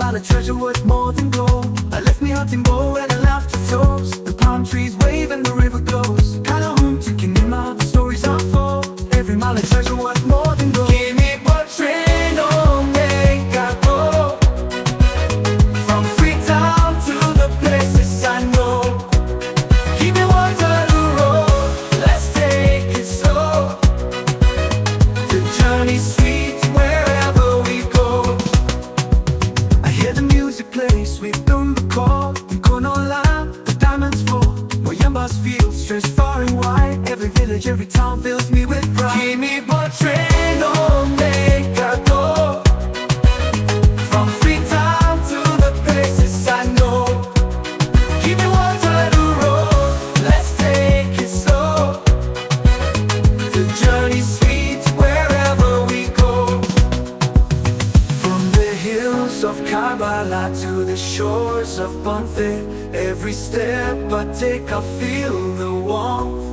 mile of treasure worth more than gold. I left me hunting bow and I laughed at toast. The palm trees wave and the river glows. Kinda home to Kinima, the stories unfold. Every mile of treasure worth more than gold. Give me what train on make I go. From Freetown to the places I know. Keep me Waterloo Road, let's take it slow. The journey's sweet wherever we go. I hear the music play, sweet Dumba call. In Konola, the diamonds fall. Moyambas fields stretch far and wide. Every village, every town fills me with pride. Give me what train on make I go. From Freetown to the places I know. Keep me Waterloo Road, let's take it slow. The journey's sweet wherever we go. From the hills of Karbala to the shores of Bonfim, every step I take I feel the warmth.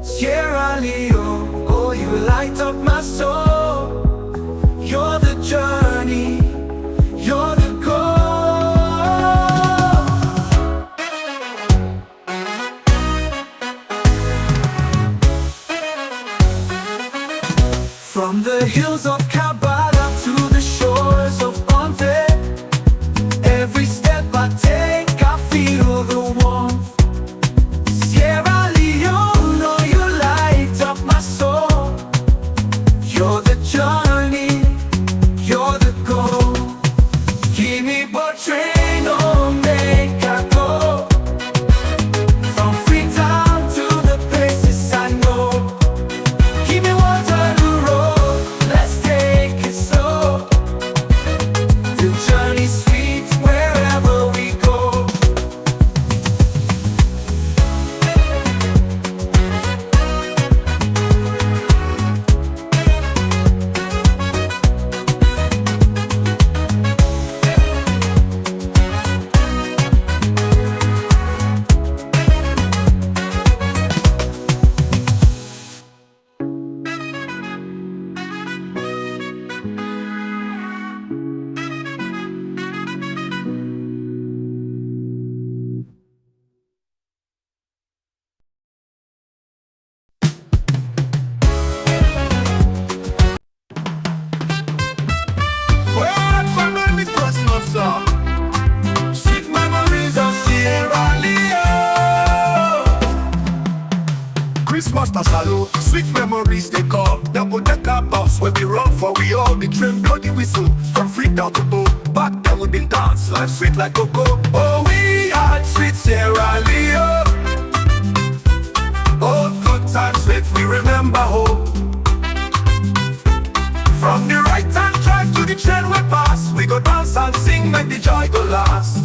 Sierra Leone, oh you light up my soul. You're the journey, you're the goal. From the hills of Karbala to the shores of Bonfim, every step I take I feel the warmth. Sierra Leone, oh you light up my soul. You're the journey, you're the goal. Give me what train on make I go. From Freetown to the places I know. Keep me Waterloo Road, let's take it slow. The journey's sweet wherever we go. Word for Merry Christmas song. Sweet memories of Sierra Leone. Christmas na salute, sweet memories they call. Double-decker bus where we run for we all. The train blow the whistle from Freetown to Bow. Back then we been dance, life sweet like cocoa. Oh we had sweet Sierra Leone. Oh good times that we remember home. From the right hand drive to the train we pass, we go dance and sing, make the joy go last.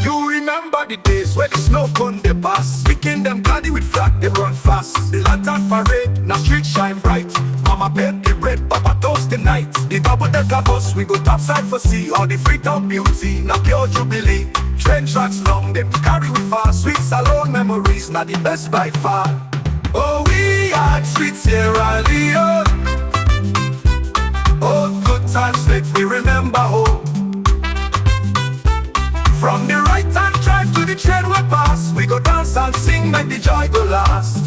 You remember the days where the snow cone they pass. Picking them gladdy with flag, they run fast. The lantern parade, now street shine bright. Mama bake the bread, Papa toast the night. The double-decker bus, we go topside for sea. All the Freetown beauty, now pure jubilee. Train tracks long, them carry we fast. Sweet salon memories, now the best by far. Oh we had sweet Sierra Leone. Oh, good times that we remember home. From the right hand drive to the train we pass, we go dance and sing, make the joy go last.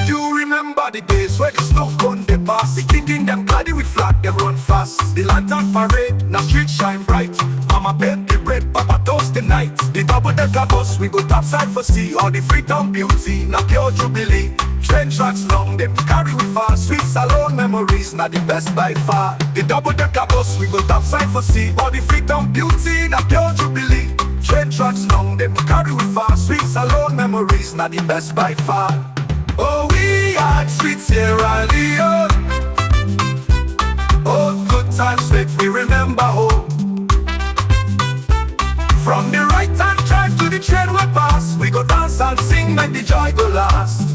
You remember the days where the snow cone they pass. The kicking them gladdy with flag, they run fast. The lantern parade, now street shine bright. Mama bake the bread, Papa toast the night. The double-decker bus, we go topside for sea. All the Freetown beauty, now pure jubilee. Train tracks long, them carry we fast. Sweet salon memories, not the best by far. The double-decker bus, we go topside for sea. All the Freetown beauty, now pure jubilee. Train tracks long, them carry we fast. Sweet salon memories, not the best by far. Oh we had sweet Sierra Leone. Oh good times that we remember home. From the right hand drive to the train we pass, we go dance and sing, make the joy go last.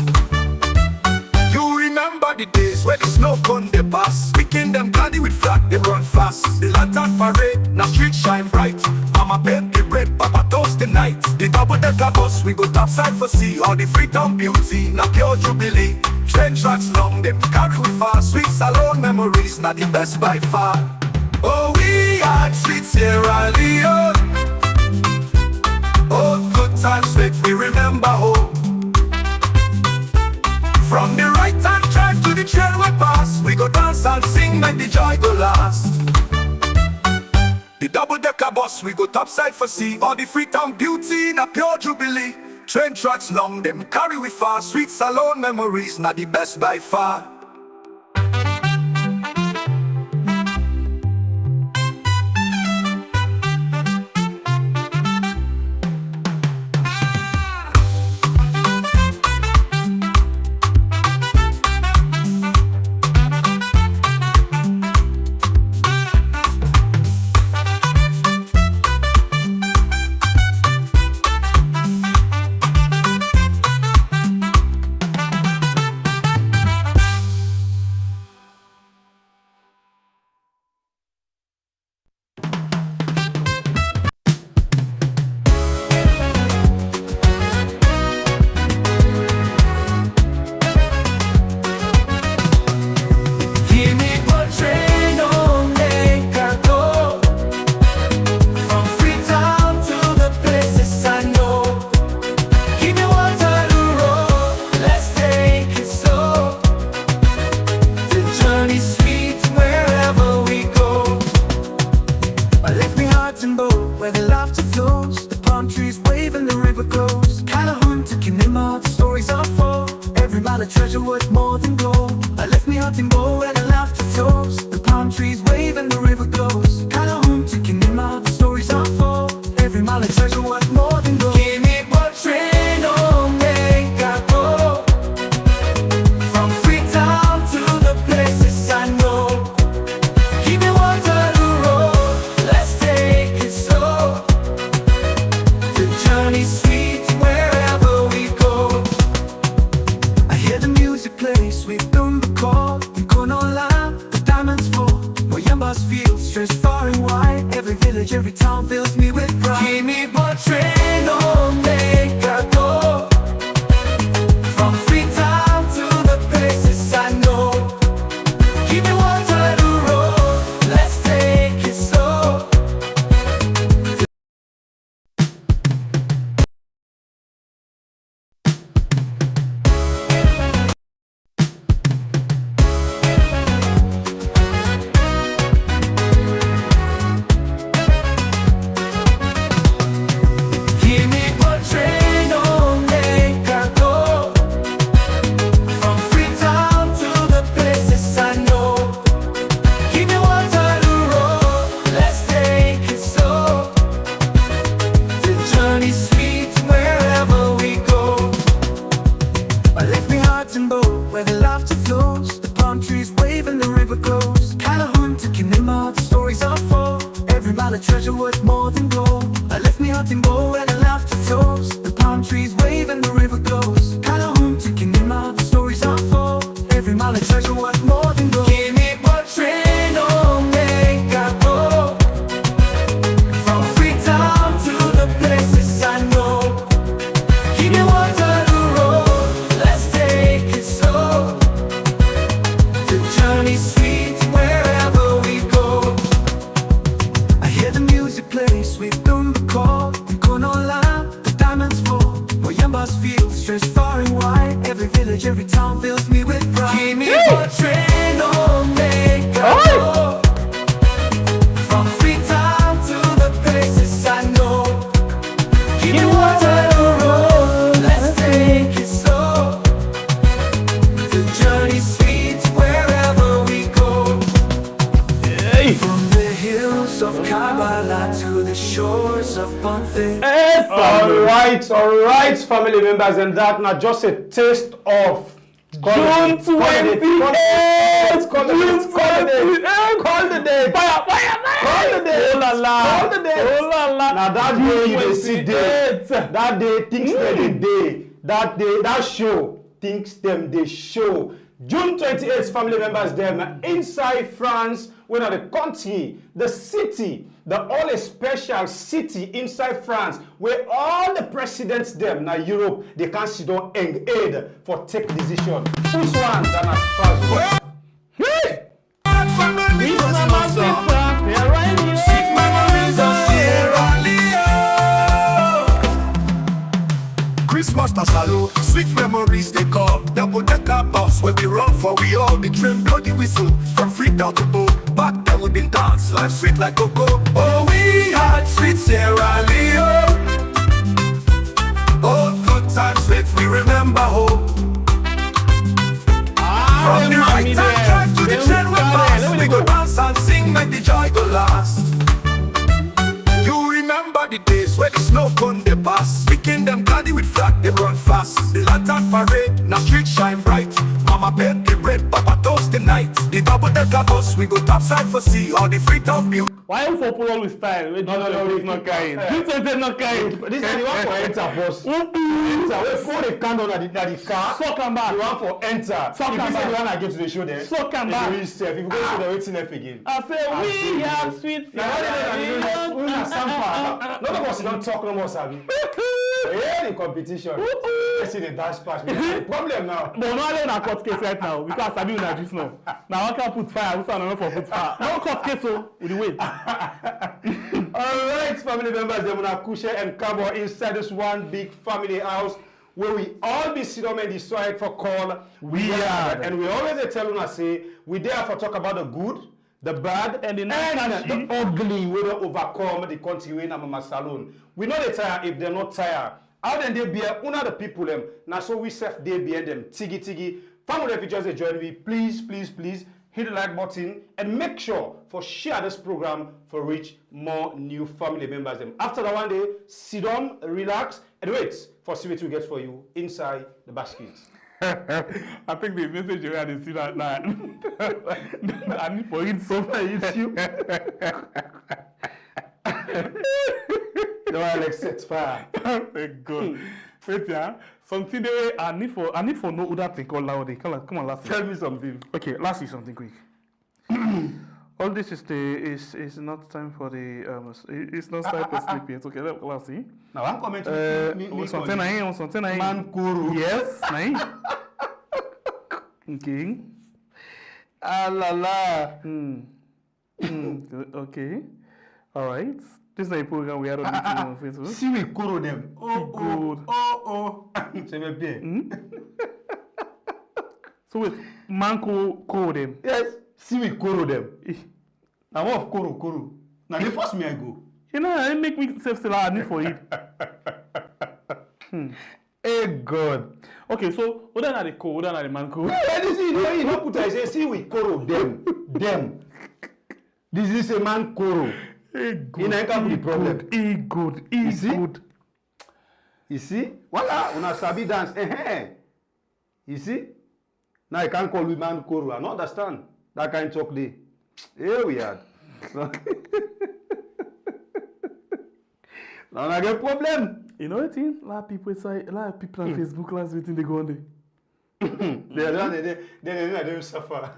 You remember the days where the snow cone they pass. Picking them gladdy with flag, they run fast. The lantern parade, now street shine bright. Mama bake the bread, Papa toast the night. The double-decker bus, we go topside for sea. All the Freetown beauty, now pure jubilee. Train tracks long, them carry we fast. Sweet salon memories, not the best by far. Oh we yard, sweet Sierra Leone. Oh, good times make we remember home. From the right hand drive to the trail we pass, we go dance and sing, make the joy go last. The double-decker bus, we go topside for sea. All the Freetown beauty in a pure jubilee. Train tracks long, them carry we far. Sweet salon memories, not the best by far. Treasure worth more than gold. I left me hunting bow and I laughed to toast. The palm trees wave and the river goes. Kinda home taking in my the stories unfold. Every mile of treasure worth more than gold. Give me what train on make I go. From Freetown to the places I know. Give me Waterloo Road, let's take it slow. The journey's sweet wherever we go. I hear the music play, sweet Dumba call. In Konola, the diamonds fall. Moyambas feel stretched far and wide. Every village, every town fills me with pride. Give me what train on make I go. From Freetown to the places I know. Give me Waterloo Road, let's take it slow. Give me what train on make I go. From Freetown to the places I know. Give me Waterloo Road, let's take it slow. The journey's sweet wherever we go. I left me heart and bow where the laughter flows. The palm trees wave and the river goes. Calhoun to Kinema, the stories unfold. Every mile of treasure worth more than gold. I left me hunting bow and I laughed to toast. The palm trees wave and the river goes. Calhoun to Kinema, the stories unfold. Every mile of treasure worth more than gold. Give me what train on make I go. From Freetown to the places I know. Give me Waterloo Road, let's take it slow. The journey's sweet wherever we go. I hear the music play, sweet Dumba call. In Konola, the diamonds fall. Moyambas feel stretched far and wide. Every village, every town fills me with pride. Give me what train on make I go. From Freetown to the places I know. Give me Waterloo Road, let's take it slow. The journey's sweet wherever we go. From the hills of Kabbalah to the shores of Pompeii. All right, family members, and that now just a taste of June 28th. Call the day. Call the day. Now that day you dey see day. That day things them day. That day that show things them they show. June 28th, family members, them inside France, when are the country, the city, the all special city inside France, where all the presidents them now Europe they can sit down and aid for take decision. Which one than as France? Hey! For we all be trim bloody whistle from Freetown to Bo. Back then we been dance, life sweet like cocoa. Oh, we had sweet Sierra Leone. Oh, good times make we remember home. From the right hand drive to the train we pass, we go dance and sing, make the joy go last. You remember the days where the snow cone they pass, picking them gladdy with flag, they run fast. The lantern parade, now street shine bright. Mama bake the bread, Papa toast the night. The double-decker bus, we go topside for sea, all the Freetown view. Why you for pull always style? No, it's not kind. You said not kind. This is the one for enter, boss. Enter. Wait, before they count on the car. So come back. The one for enter. So if come you say back. the one I get to the show there. So come back. If you go to the waiting F again. I say we have sweet. We are Sampa. None of us don't talk no more, Sabi. Yeah, the competition. Let's see the dash pass. The problem now. But no, I don't court case right now because Sabi will not just know. Now I can put fire. We stand on for put fire. No court case, so we wait. Alright, family members, they will Kushe and Kabo inside this one big family house where we all be sit down and decide for call weird. And we always tell us say we therefore talk about the good, the bad, and the ugly we don't overcome the country in Mama Salon. We know they tire if they're not tired. How then they be one of the people them now so we self they behind them tiggy. Family if you just join me, please hit the like button and make sure for share this program for reach more new family members. Them after that one day, sit down, relax, and wait for see what we get for you inside the basket. I think the message you had is see that now. I need for it so issue. No, Alex, set fire. Thank God. Wait, yeah. Something there I need for know who that thing called loud. Come on, last. Tell me something. Okay, last is something quick. All this is not time for the it's not time for sleep yet. Okay, let's see. Now I'm commenting. Something Man Kuru. Yes, nine. Okay. Ah la la. Okay. All right. This is a program we are on Facebook. See we Kuru them. Oh. C'est bien. So wait, man Kuru them. Yes. See we Kuru them. I'm off Kuru. Now they force me I go. You know, it make me self still I need for it. Hey God. Okay, so other than the co, other than the man co. Yeah, this is you know put I say see we Kuru them. This is a man Kuru. Hey good. In a the problem. Good. You see? Voila, una sabi dance. You see? Now I can't call we man Kuru. I don't understand that kind of talk there. Here we are. Now I get problem. You know what thing? A lot of people on Facebook last waiting they go on there. They suffer.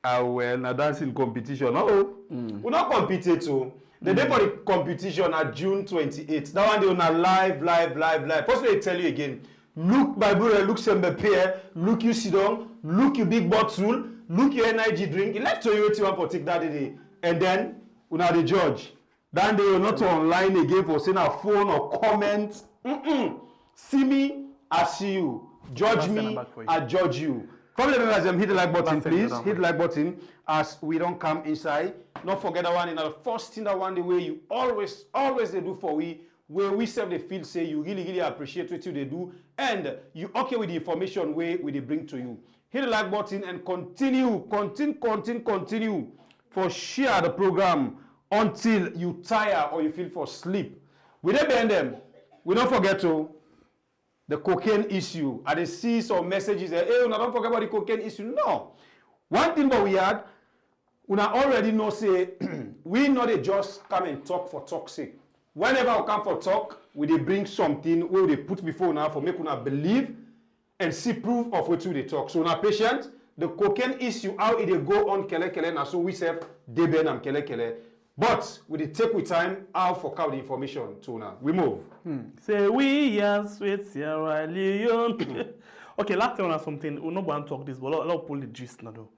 Well, now that's in competition. We're not competing too. The day for the competition at June 28th. That one they on live. First they tell you again. Look Bible, look Sembe look you sit down, look you big bottle, look your energy drink. You like to you want for take that day. And then una the judge. Then they will not online again for saying a phone or comment. See me, I see you. Judge me, I judge you. Family members, hit the like button, please. Hit the like button as we don't come inside. Don't forget that one. The first thing that one the way you always they do for we, where we serve the field say you really appreciate what they do, and you okay with the information we they bring to you. Hit the like button and continue for share the program until you tire or you feel for sleep. We don't bend them. We don't forget to. The cocaine issue. I see some messages that, hey, don't forget about the cocaine issue. No. One thing that we had, we already know, say, we not just come and talk for talk's sake. Whenever we come for talk, we they bring something where they put before now for make una believe and see proof of what they talk. So now patient, the cocaine issue, how it they go on kele now so we say they ben am kele. But we dey take with time how for cow the information to now. We move. Say we are sweet Sierra Leone. Okay, last time on something, we're not going to talk this, but a lot of pull the gist now though.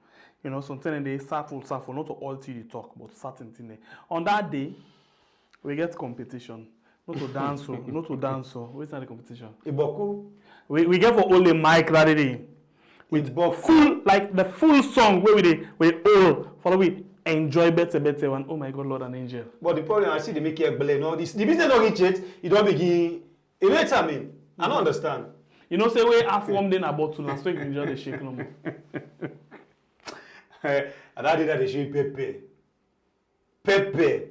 You know, something in the subtle, not to all till you talk, but certain thing. On that day, we get competition. Not to dance, not to dance. Where's the competition? Iboku. We get for all the mic that day. With full, like the full song where we all follow we enjoy better one. Oh my God, Lord and Angel. But the problem I see they make it blame. No, this the business don't reach it. You don't begin. It makes I mean. I don't understand. You know, say we half warmed in about to last week you enjoy the shake no more. And that day that they show Pepe.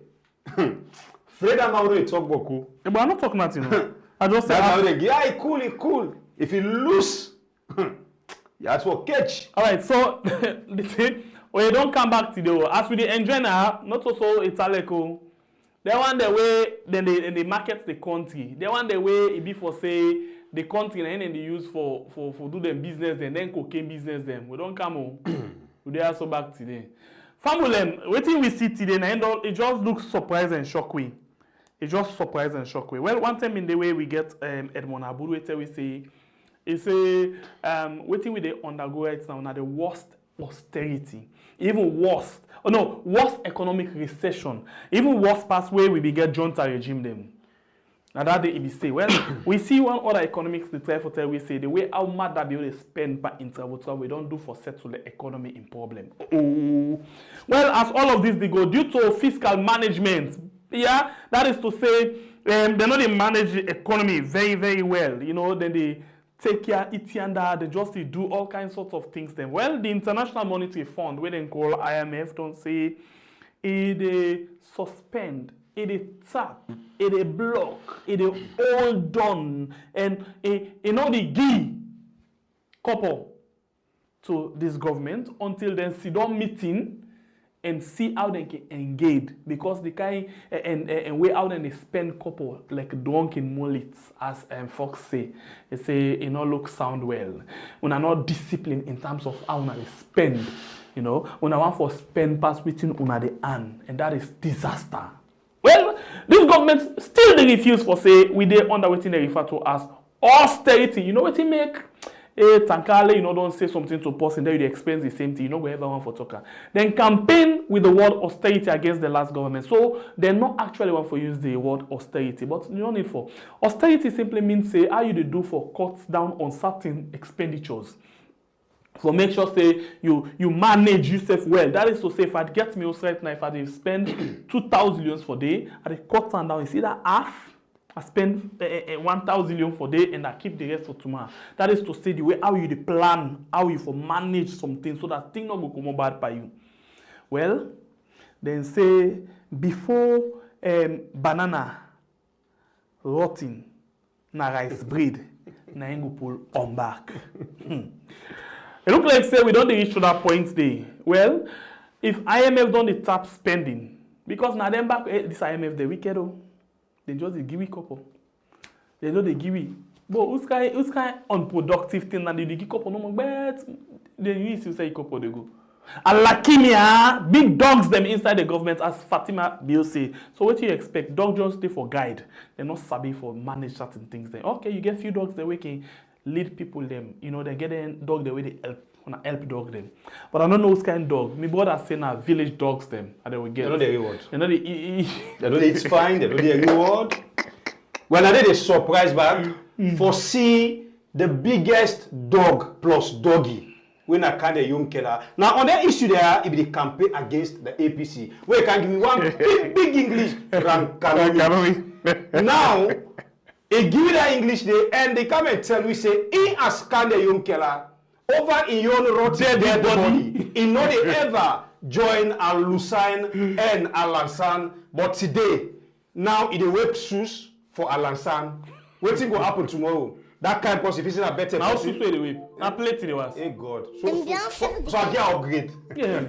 Fred and Mauro talk boku. Yeah, but I'm not talking nothing. No. I just say he cool. If you lose, you have to catch. All right, so the thing when you don't come back today, as we enjoy now, not also Italico. They want the way then they market the country. They want the way it be for say the country and then they use for do them business then cocaine business them. We don't come on. We are so back today. Family, waiting we see today and it just looks surprising and shocking. It just surprising and shocking. Well, one time in the way we get Edmond Aburu, we say waiting with the undergo right now the worst austerity, even worse. Oh no, worst economic recession, even worse past where we get junta regime them. Now that day we say, well, we see one other economics the try for tell we say the way how much that they spend per travel we don't do for settle the economy in problem. Oh. Well, as all of this they go due to fiscal management. Yeah, that is to say, they know they manage the economy very, very well. You know, then they take care, they just do all kinds of things. Then, well, the International Monetary Fund, where they call IMF, don't say it suspend, it tap, it block, it hold on, and you know the give couple to this government until then sit down meeting and see how they can engage, because the kind and way how they spend couple like drunken mullets, as folks say. They say it not look sound well. When are not disciplined in terms of how they spend, you know. When I want for spend pass within una the hand, and that is disaster. Well, this government still they refuse for say we they under what they refer to as austerity. You know what it make? Tankale, you know, don't say something to person, then you expense the same thing. You know, go ever one for talker. Then campaign with the word austerity against the last government. So they're not actually one for use the word austerity, but you don't need for austerity simply means say how you do for cuts down on certain expenditures. So make sure say you manage yourself well. That is to say, if I get meals right now, if I spend 2,000 euros for day, I cut down, you see that half. I spend 1,000 euros for day and I keep the rest for tomorrow. That is to say the way how you plan, how you for manage something so that things not go come bad by you. Well, then say before banana rotting na rice bread na go pull on back. It look like say we don't reach to that point there. Well, if IMF don't tap spending, because now them back this IMF the wicked oh. They just give it couple. They know they give it. But who's kind unproductive thing and they give couple no more. But then you still say couple they go. And Lakimia, big dogs them inside the government as Fatima Bill say. So what do you expect? Dogs just stay for guide. They're not sabi for manage certain things. Then okay, you get few dogs that way can lead people them. You know they get a dog the way they help dog them. But I don't know who's kind of dog. My brother say now village dogs them and they will get. They know the reward. They know the they know it's fine. They know the reward. When I did a surprise bag, foresee the biggest dog plus doggy. When I kind of young killer. Now on that issue there, it be the campaign against the APC. Where you can give me one big English now, they give that English there and they come and tell me say, in as kind of young killer. Over in your road, dead body. In no they ever join Al Lusain and Al Lansan, but today, now it web shoes for Al Lansan. Waiting will happen tomorrow. That kind of person, if it's a better now person. Now, the way. I play to the was. Hey God. So I get upgrade. Yeah.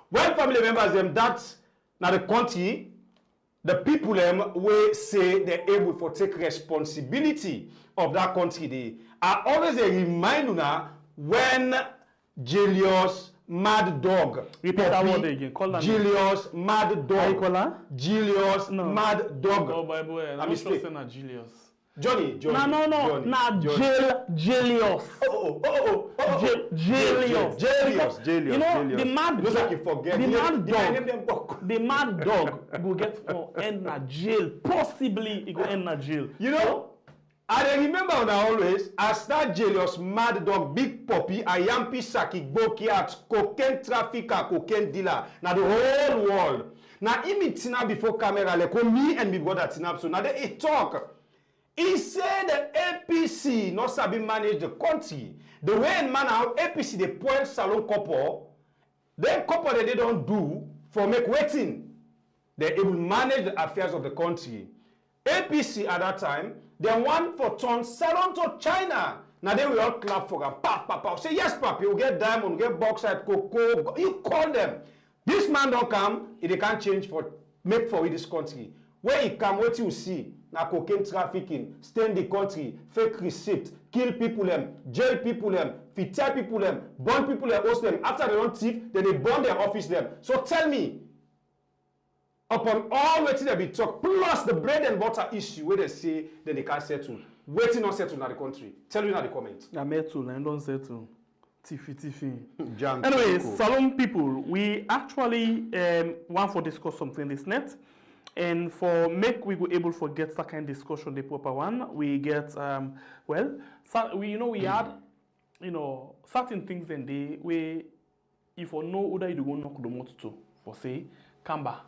When family members them that's now the country, the people them will say they're able to take responsibility of that country. They are always a reminder when Julius Mad Dog. Repeat that word again. Call that Julius Mad Dog. Julius no. Mad Dog. Oh, Bible. I'm not sure saying Julius. Johnny. No. Not Julius. Julius. You know, the mad dog. The mad dog will get for end na jail. Possibly it will end na jail. You know? I dey remember when I always, as that jealous mad dog, big puppy, ayampi saki, bokiat, cocaine trafficker, cocaine dealer, now the whole world. Now, him tina before camera, like me and me brother tina, so now they talk. He said the APC not sabi manage the country. The way in man how APC they point salon couple, then couple that they don't do for make waiting. They able manage the affairs of the country. APC at that time, they want for turn salon to China. Now they will all clap for them. Pap, pap, pap. Say yes, pap, you get diamond, you get bauxite, cocoa. You call them. This man don't come, they can't change for make for this country. Where he come, what you see? Now cocaine trafficking, stay in the country, fake receipt, kill people them, jail people them, fitted people them, burn people them, host them. After they don't thief, then they burn their office them. So tell me, upon all waiting they be talk, plus the bread and butter issue where they say that they can't settle, waiting not settle in the country. Tell you in the comments. I met to, I don't settle. Tiffy. Jam Anyway, Tico. Salon people, we actually want to discuss something this net. And for make we go able to get that kind of discussion, the proper one, we get we had certain things in the way if you know whether you go knock the motor to for say Kamba,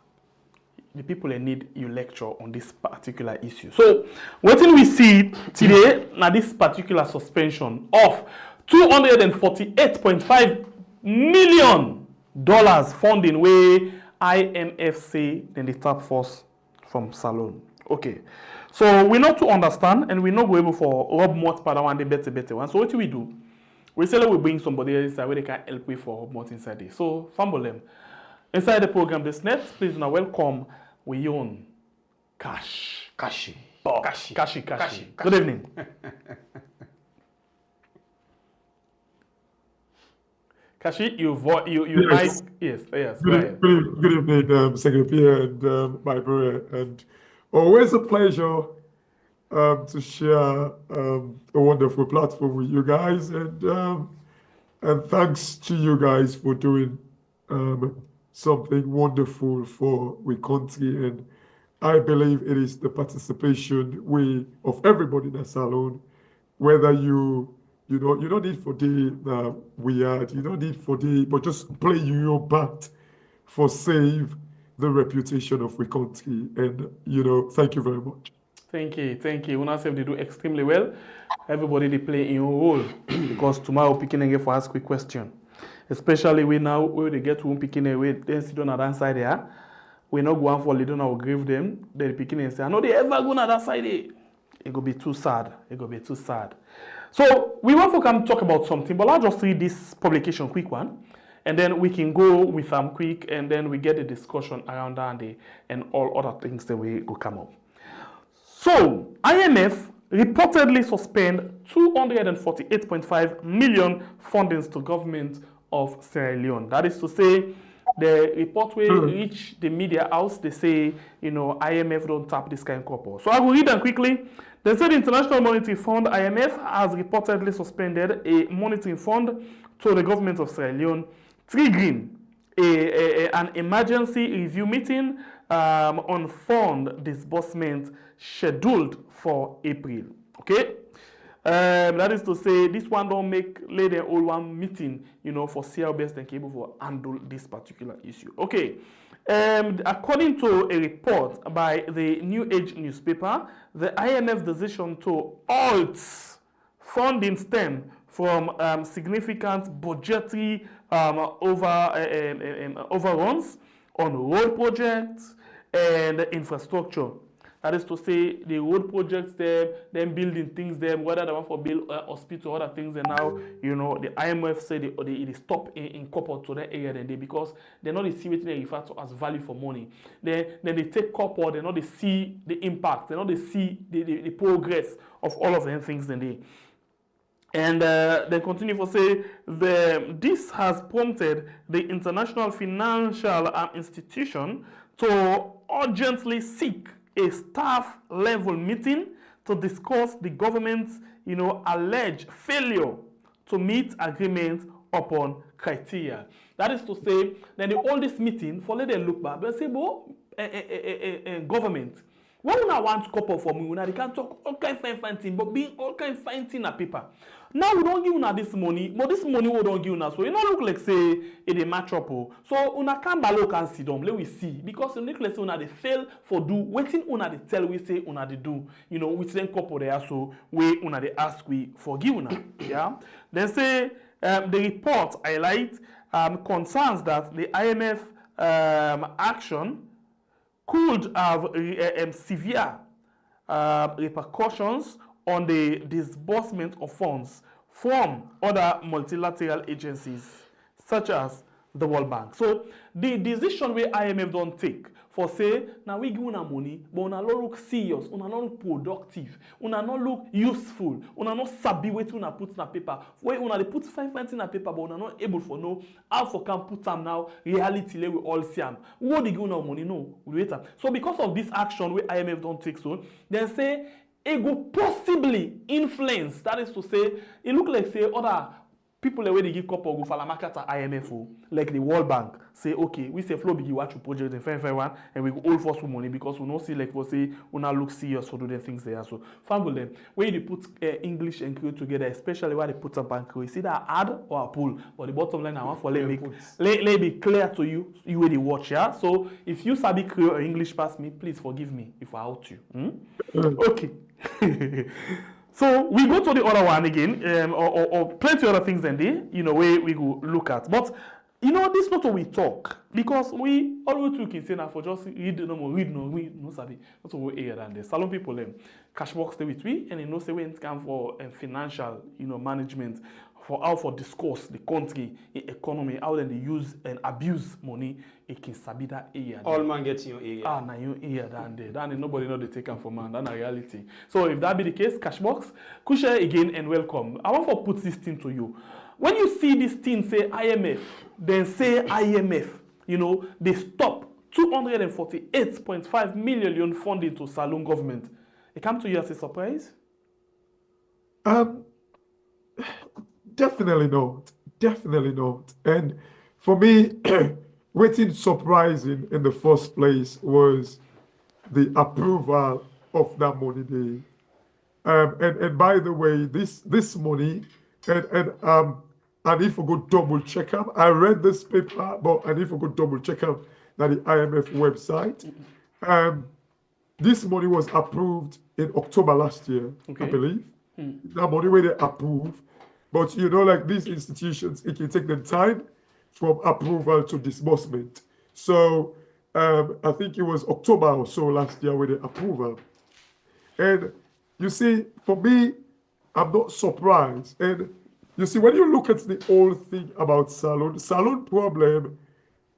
the people need you lecture on this particular issue. So what we see today now this particular suspension of $248.5 million funding where IMF say then the tap force from Salon. Okay. So we not to understand and we not go able for Rob Mott para one the better one. So what do? We say we bring somebody else where they can help with for Rob Mott inside it. So fumble them. Inside the program this net, please now welcome we own Kashi. Good evening. Kashi, you Yes. might yes. Good evening, Secretary and my brother, and always a pleasure to share a wonderful platform with you guys, and thanks to you guys for doing something wonderful for we country, and I believe it is the participation of everybody in the salon, whether you don't need for the weird, you don't need for the, but just play your part for save the reputation of we country. And thank you very much. Thank you. Una say they do extremely well. Everybody they play in your role because tomorrow picking again for ask quick question. Especially we now where they get one picking away, then sit on that side there. We not go on for leading or grieve them. Then picking and say, I know they ever go on that side. It go be too sad. So we want to come talk about something, but I'll just read this publication quick one, and then we can go with them quick, and then we get a discussion around that and all other things that we will come up. So IMF reportedly suspend $248.5 million fundings to government of Sierra Leone. That is to say, the report will reach the media house. They say, IMF don't tap this kind of couple. So I will read them quickly. They said the International Monetary Fund, IMF, has reportedly suspended a monitoring fund to the government of Sierra Leone, triggering an emergency review meeting on fund disbursement scheduled for April. Okay? That is to say, this one don't lay the old one meeting, for Sierra Best and Cable for handle this particular issue. Okay. According to a report by the New Age newspaper, the IMF decision to halt funding stem from significant budgetary overruns on road projects and infrastructure. That is to say, the road projects them building things them, whether they want for build hospital or other things, and now, the IMF say they stop in corporate to that area then because they not see what they refer to as value for money. Then they take corporate, they not they see the impact, they not they see the progress of all of them things then they. And they continue to say this has prompted the international financial institution to urgently seek a staff-level meeting to discuss the government's, alleged failure to meet agreement upon criteria. That is to say, then they hold this meeting for let them look back. They say, government, When una want couple for me, una they can talk all kind fine thing, but being all kind fine thing na paper. Now we don't give una this money, but this money we don't give una, so it not look like say it dey match up. So una can balo can sit down, let we see, because it look like say una they fail for do waiting una they tell we say una they do, you know, with them couple there, so we una they ask we forgive una, yeah. Then say the report highlight concerns that the IMF action could have severe repercussions on the disbursement of funds from other multilateral agencies, such as the World Bank. So the decision where IMF don't take for say, now we give una money, but una not look serious, una not look productive, una not look useful, una not sabi wetin una put na paper. Where una they put fine in a paper, but una not able for know how for can put them now reality we all see them. What they give una money? No, we wait. So because of this action where IMF don't take so, then say it go possibly influence. That is to say, it look like say other people the way they give couple go for la market at IMF, like the World Bank, say okay, we say flow big watch project in fair one, and we go all for some money because we don't see like we say we not look serious for doing things there. So family them when you put English and Creole together, especially where they put a bank, you see that add or a pull. But the bottom line I want for let be clear to you when you watch, yeah. So if you sabi Creole or English past me, please forgive me if I out you. Okay. So we go to the other one again, or plenty other things than they, you know, where we go look at. But you know, this not what we talk because we always took in saying for just read no sabi. That's what we hear than the salon people them cash box stay with we and you know say when it comes for financial, you know, management for how for discourse the country economy how then they use and abuse money. It can sabi that area. All man gets in your area. Ah, now you hear than there. Then nobody know they take them for man. That's a reality. So if that be the case, Cashbox, Kusha again and welcome. I want to put this thing to you. When you see this thing say IMF, then say IMF, you know, they stop 248.5 million funding to Salon government. It come to you as a surprise? Definitely not. Definitely not. And for me, what's surprising in the first place was the approval of that money day. And by the way, this money, and I need to go double check them. I read this paper, but I need to go double check them at the IMF website. This money was approved in October last year, I believe. That money where they approve. But you know, like these institutions, it can take them time from approval to disbursement. So I think it was October or so last year with the approval. And you see, for me, I'm not surprised. And you see, when you look at the whole thing about Salon problem,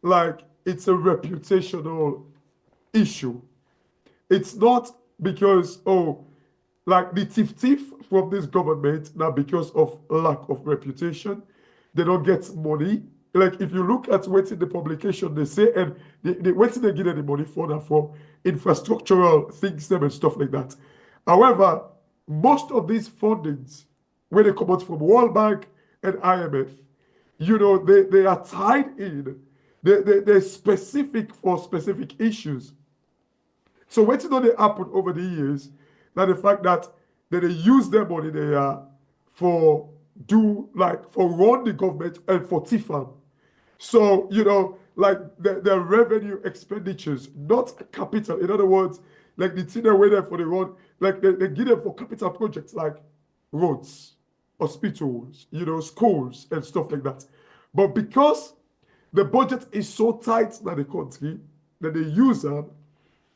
like it's a reputational issue. It's not because, like the thief from this government, now because of lack of reputation, they don't get money. Like if you look at what's in the publication, they say, and what's they get any money for that from infrastructural things and stuff like that. However, most of these fundings, when they come out from World Bank and IMF, you know, they are tied in. They're specific for specific issues. So what's they happen over the years, that the fact that they use their money there for run the government and for TIFAM. So, you know, like the revenue expenditures, not capital. In other words, like the thing they wait there for the road, like they give them for capital projects like roads, hospitals, you know, schools and stuff like that. But because the budget is so tight in the country that they use them,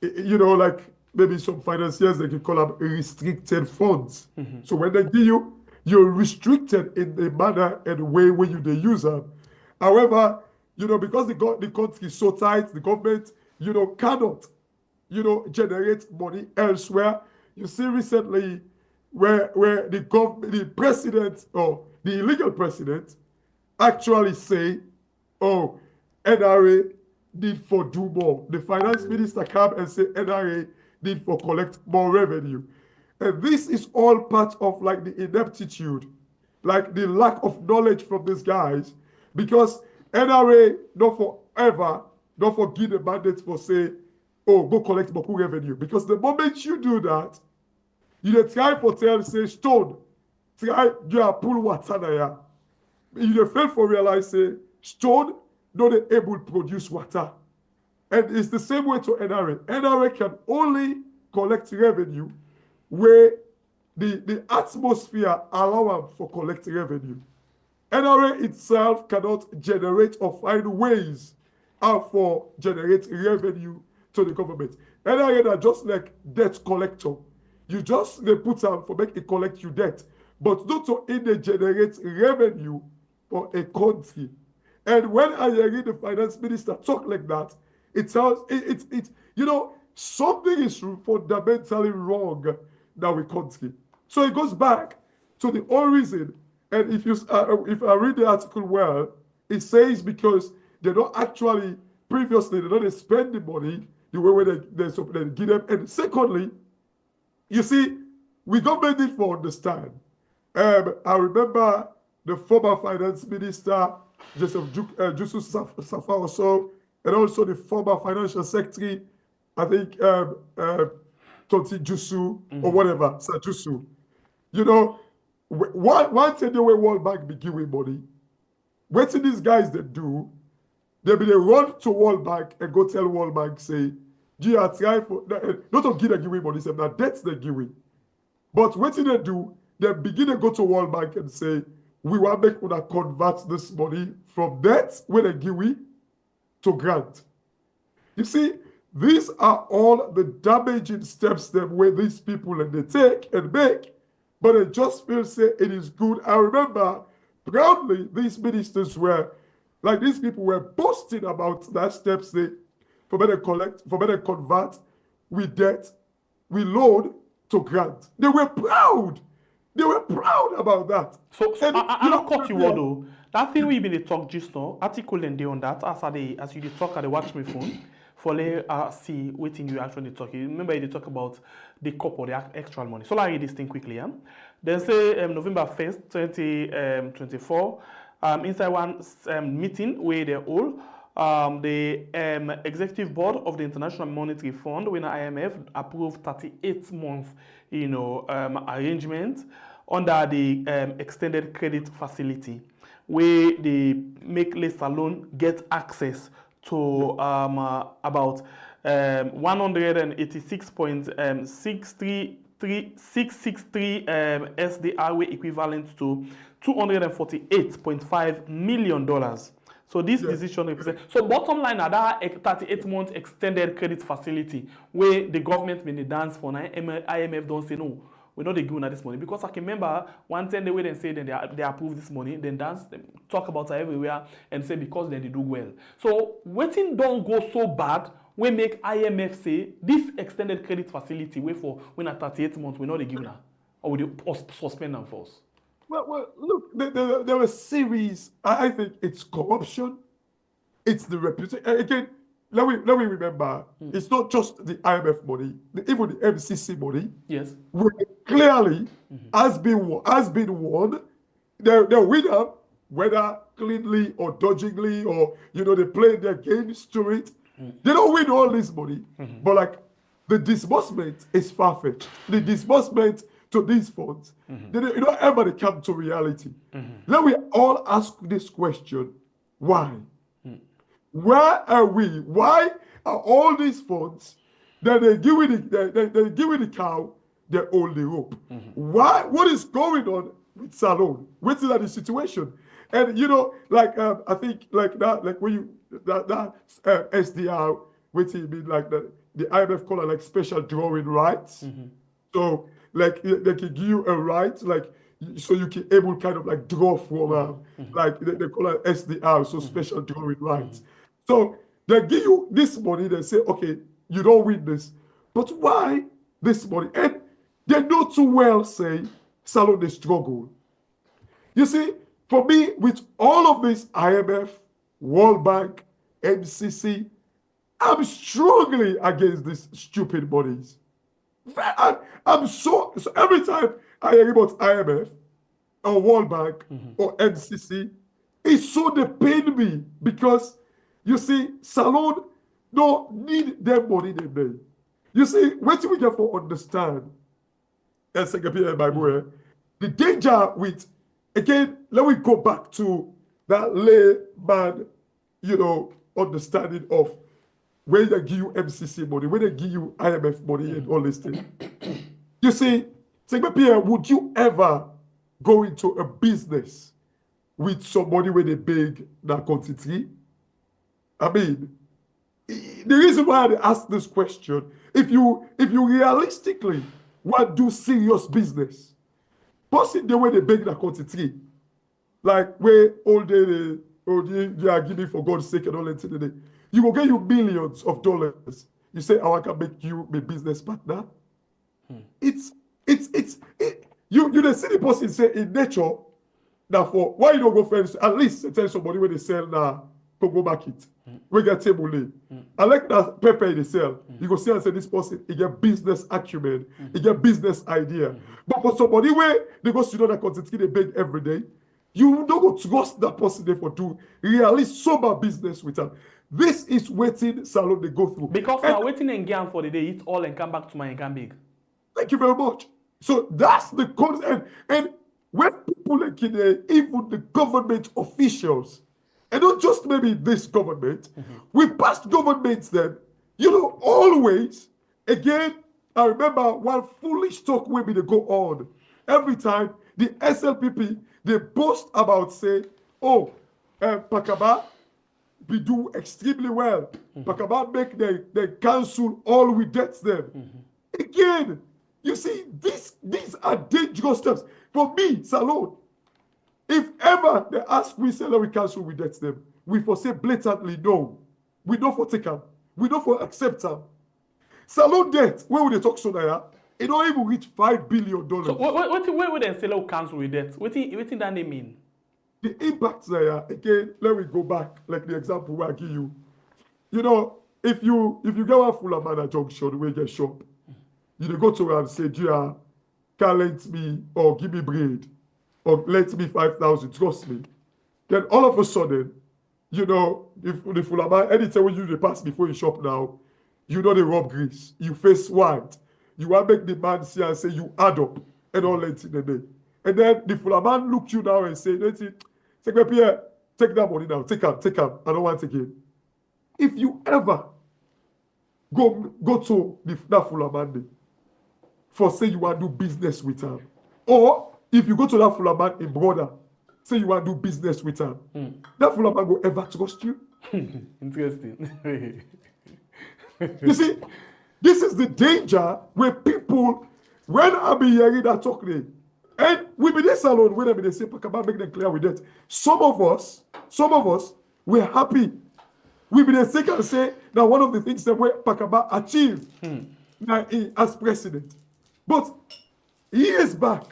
you know, like maybe some financiers, they can call them restricted funds. So when they give you, you're restricted in the manner and way when they use them. However, you know, because the country is so tight, the government, you know, cannot, you know, generate money elsewhere. You see recently where the president or the illegal president actually say, oh, NRA need for do more. The finance minister come and say NRA need for collect more revenue. And this is all part of like the ineptitude, like the lack of knowledge from these guys, because NRA not forever, not forgive the mandate for say, oh, go collect Boku revenue. Because the moment you do that, you dey try for tell, say, stone, try, you are pull water na ya. You dey fail for realize, say, stone, no dey able to produce water. And it's the same way to NRA. NRA can only collect revenue where the atmosphere allow them for collecting revenue. NRA itself cannot generate or find ways how for generate revenue to the government. NRA are just like debt collector. You just they put them for make it collect you debt, but not to they generate revenue for a country. And when I hear the finance minister talk like that, it sounds it you know something is fundamentally wrong now with country. So it goes back to the whole reason. And if I read the article well, it says because they don't actually previously they don't spend the money the way they give them. And secondly, you see, we government need to understand. I remember the former finance minister Joseph Jusu Safa also, and also the former financial secretary, I think Tonti Jusu or whatever, Sajusu. You know, one thing the way World Bank be giving money, what these guys they do, they run to World Bank and go tell World Bank, say, gee, I try for, not to give them giving money, say, now that's the giving. But what they do, they begin to go to World Bank and say, we want to make una convert this money from debt, where they give we, to grant. You see, these are all the damaging steps that where these people and they take and make, but they just feel say it is good. I remember proudly these ministers were, like these people were boasting about that steps they for better collect, for better convert, we debt, we loan to grant. They were proud. They were proud about that. So I don't cut you word though. That thing we been dey talk just now, article and day on that as you dey talk at the watch me phone for let see waiting you actually talk. You remember you talk about the cup or the extra money. So let me read this thing quickly. Then say November 1st, 2024, inside one meeting where they all the executive board of the International Monetary Fund, when IMF approved 38 month, arrangement under the extended credit facility, where they make less alone get access to about 186.663 SDR, equivalent to $248.5 million. So this decision represents. So bottom line, are that 38-month extended credit facility where the government when they dance for now, IMF don't say no, we're not giving this money, because I can remember one time the way they say then they approve this money, then dance, they talk about it everywhere and say because then they do well. So waiting don't go so bad. We make IMF say this extended credit facility wait for when at 38 months we're not giving her, or we suspend them first. Well, look, there are a series. I think it's corruption. It's the reputation. Again, let me remember. It's not just the IMF money, even the MCC money. Yes. Where clearly has been won. They're winner, whether cleanly or dodgingly, or they play their games to it. They don't win all this money, but like the disbursement is far-fetched. The disbursement to these funds, they don't ever come to reality. Let me all ask this question: why? Where are we? Why are all these funds that they give with the cow, they hold the rope? Why? What is going on with Salon? What is the situation? And I think like that, like when you that SDR, which you mean like the IMF call it like special drawing rights. So like they can give you a right, like so you can able kind of like draw from like they call it SDR, so special drawing rights. So they give you this money, they say, okay, you don't win this. But why this money? And they know too well say Salon they struggle. You see, for me, with all of this IMF, World Bank, MCC, I'm struggling against these stupid bodies. I'm so every time I hear about IMF or World Bank or MCC, it's so they pain me, because you see, Salon, no need them money them day. You see, what we get for understand, as by way, the danger with, again, let me go back to that layman, understanding of when they give you MCC money, when they give you IMF money and all this thing. You see, Pierre, would you ever go into a business with somebody with a big that quantity? I mean, the reason why I ask this question, if you realistically want to do serious business, person the way they beg that quantity, like where all day they are giving for God's sake and all that today, you will get you millions of dollars. You say, "Oh, I can make you my business partner." It's you the city person say in nature. Therefore, why you don't go first? At least tell somebody where they sell now, go market. We get table lay. I like that pepper they sell. You go see and say this person, he get business acumen, he get business idea. But for somebody where they go sit on that quantity they beg every day, you don't go trust that person there for do really sober business with them. This is waiting salon they go through. Because now waiting and game for the day, eat all and come back to my and big. Thank you very much. So that's the concept. And when people like even the government officials, and not just maybe this government, we past governments then, always, again, I remember one foolish talk maybe they go on. Every time the SLPP, they boast about say, oh, Pakaba, we do extremely well. Pakaba make the council all we get them. Again, you see, these are dangerous steps. For me, Salon, if ever they ask we salary council, we debt them, we for say blatantly no. We don't for take them. We don't for accept them. Salon debt, where would they talk so there? It don't even reach $5 billion. So where would they salary council with debt? What that they mean? The impact there, again, let me go back, like the example where I give you. If you get one full man at junction where you get shop, you go to her and say, "Dear, can't let me or give me bread or let me 5,000, trust me." Then all of a sudden, if the full man, anytime when you pass before you shop now, they rub grease. You face white. You want to make the man see and say you add up and all that in the day. And then the full man look you now and say, take that money now, take him. I don't want to take it. If you ever go to that full man for say you want to do business with him, or if you go to that full man in brother, say you want to do business with him, that full man will ever trust you. Interesting. You see, this is the danger where people, when I be hearing that talk there, and we be this alone, when I be they say, Pakaba, make them clear with that. Some of us, we're happy. We be the sick and say, now one of the things that Pakaba achieved as president. But years back,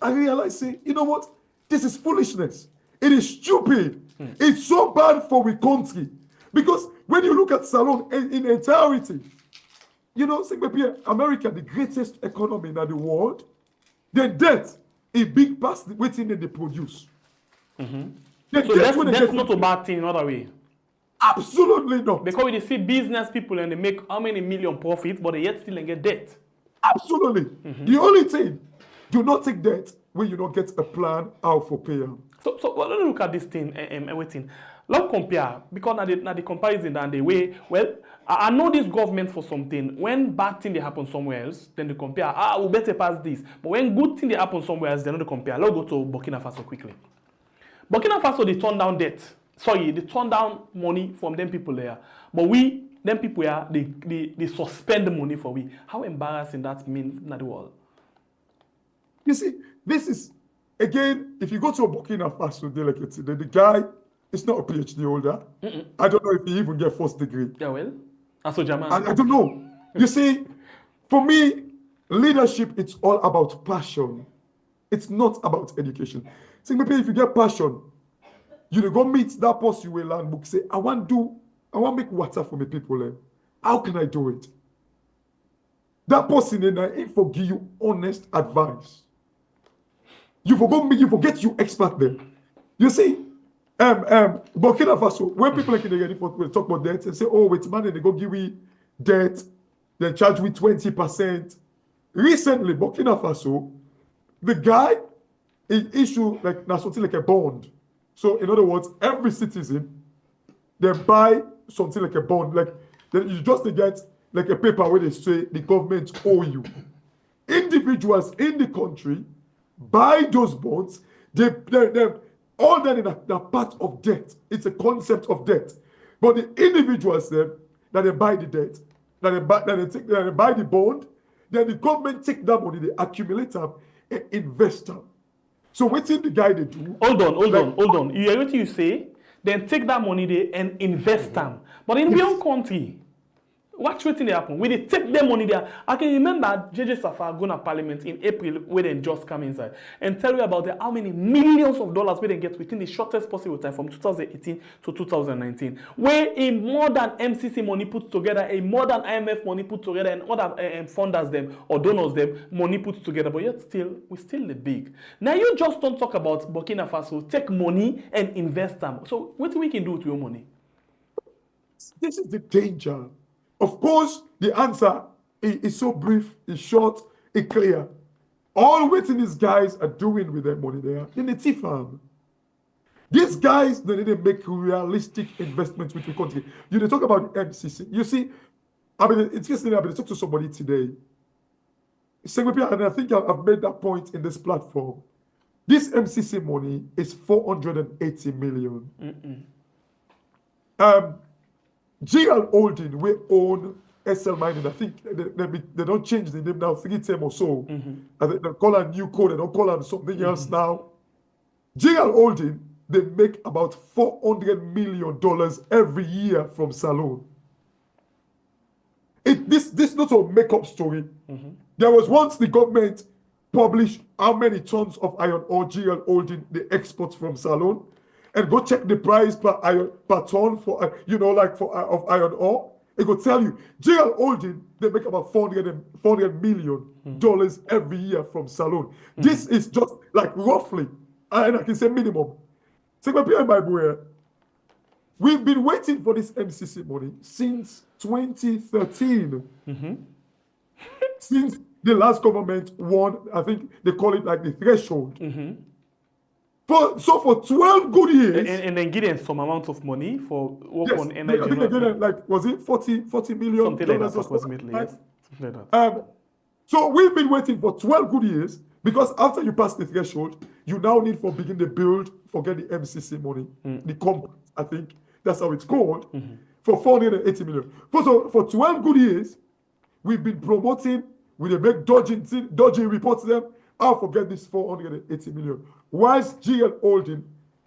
I realized, say, you know what? This is foolishness. It is stupid. It's so bad for the country. Because when you look at Salon in entirety, America, the greatest economy in the world, the debt is big past waiting that they produce. So that's not a bad thing in other way. Absolutely not. Because we see business people and they make how many million profit, but they yet still get debt. Absolutely. The only thing, do not take debt when you don't get a plan out for payout. So let's look at this thing and everything. Let's compare, because now the comparison and the way, well, I know this government for something. When bad thing they happen somewhere else, then they compare, we better pass this. But when good thing they happen somewhere else, they don't compare. Let's go to Burkina Faso quickly. Burkina Faso, they turn down debt. Sorry, they turn down money from them people there. But them people here, they suspend the money for we. How embarrassing that means in the world. You see, this is, again, if you go to a Burkina Faso, the guy is not a PhD holder. I don't know if he even get first degree. Yeah, well, that's German. I don't know. You see, for me, leadership, it's all about passion. It's not about education. See, maybe if you get passion, you go meet that person you will learn book, say, I want to make water for my people. How can I do it? That person then I forgive you honest advice. You forget you expert them. You see, Burkina Faso, when people like in the will talk about debt and say, oh, wait, man, they go give me debt, they charge me 20%. Recently, Burkina Faso, the guy issued like something like a bond. So in other words, every citizen, they buy something like a bond, like you just get like a paper where they say the government owe you. Individuals in the country buy those bonds. They're all that in a part of debt. It's a concept of debt. But the individuals that they buy the debt, that they buy the bond, then the government take that money, they accumulate them and invest them. So what's in the guy they do? Hold on. You hear what you say? Then take that money there and invest them. But in your own country, watch what they happen. When they take their money there, I can remember JJ Safar going to Parliament in April where they just come inside and tell you about how many millions of dollars we they get within the shortest possible time from 2018 to 2019. Where a more than MCC money put together, a more than IMF money put together, and other funders them or donors them money put together. But yet we still the big. Now you just don't talk about Burkina Faso, take money and invest them. So what we can do with your money? This is the danger. Of course, the answer is so brief, it's short, it's clear. All what these guys are doing with their money there in the tea farm. These guys, they need to make realistic investments with the country. You talk about the MCC. You see, it's interesting. I've been talking to somebody today. And I think I've made that point in this platform. This MCC money is 480 million. GL Holding, we own SL Mining. I think they don't change the name now, 3 times or so. They call it new code, they don't call it something else now. GL Holding, they make about $400 million every year from Salone. This not a make-up story. There was once the government published how many tons of iron ore GL Holding they export from Salone. And go check the price per ton for of iron ore. It will tell you GL Holding they make about $400 million every year from Salone. This is just like roughly, and I can say minimum. We've been waiting for this MCC money since 2013. Since the last government won, I think they call it like the threshold. So for 12 good years. And then getting some amount of money for work on energy. I think they getting like, was it 40 million? Something like that, approximately, yes. Something like that. So we've been waiting for 12 good years because after you pass the threshold, you now need for begin the build, forget the MCC money, the compact, I think that's how it's called, for 480 million. For 12 good years, we've been promoting, we make dodgy reports to them, I'll forget this 480 million. Whilst GL Holding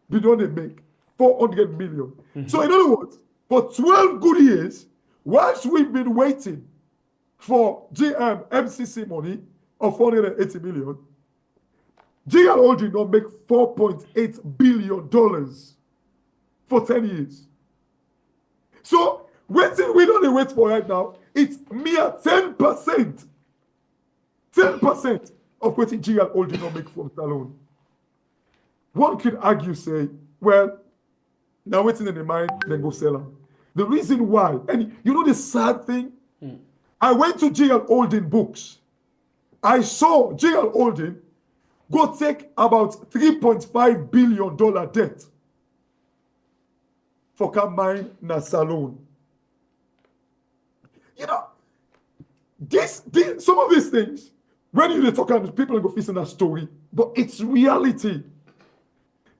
did only make 400 million. So in other words, for 12 good years, whilst we've been waiting for MCC money of 480 million, GL Holding don't make $4.8 billion for 10 years. So we don't wait for right now. It's mere 10%. 10% of what GL Holding don't make from Salone. One could argue, say, well, now waiting in the mind, then go sell them. The reason why, and you know the sad thing? I went to GL Holding books. I saw GL Holding go take about $3.5 billion debt for come mine na Salone. You know, some of these things, when you talk about people go facing that story, but it's reality.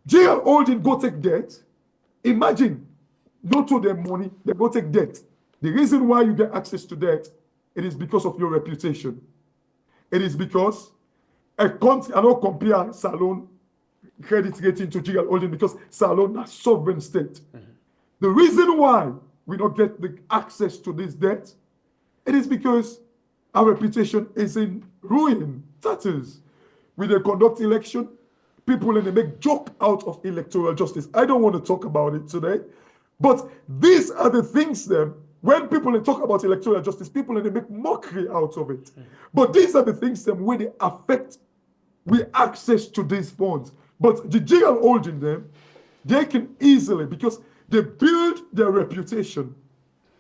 GL Holding go take debt. Imagine, not to their money, they go take debt. The reason why you get access to debt, it is because of your reputation. It is because I don't compare Salone credit rating to GL Holding because Salone is a sovereign state. The reason why we don't get the access to this debt, it is because our reputation is in ruin, tatters. When they conduct election, people and they make joke out of electoral justice. I don't want to talk about it today, but these are the things then, when people talk about electoral justice, people and they make mockery out of it. But these are the things then where they affect with access to these funds. But the GL Holding them, they can easily, because they build their reputation,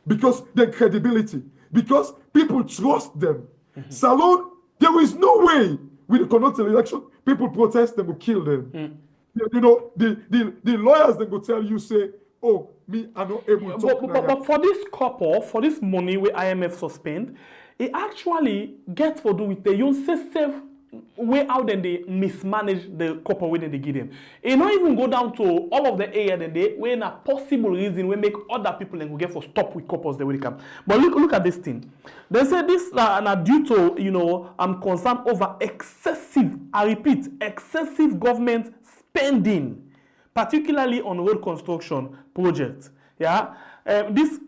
because their credibility, because people trust them. Salone, there is no way we conduct an election, people protest them, will kill them. You know, the lawyers then go tell you, say, oh, me, I'm not able to talk. But for this couple, for this money where IMF suspend, it actually gets for do with the you say safe way out then they mismanage the couple when they give them. It not even go down to all of the area then they when a possible reason we make other people then go get for stop with couples the way they come. But look at this thing. They say this due to, you know, I'm concerned over excessive, I repeat, excessive government spending, particularly on road construction projects. Yeah, this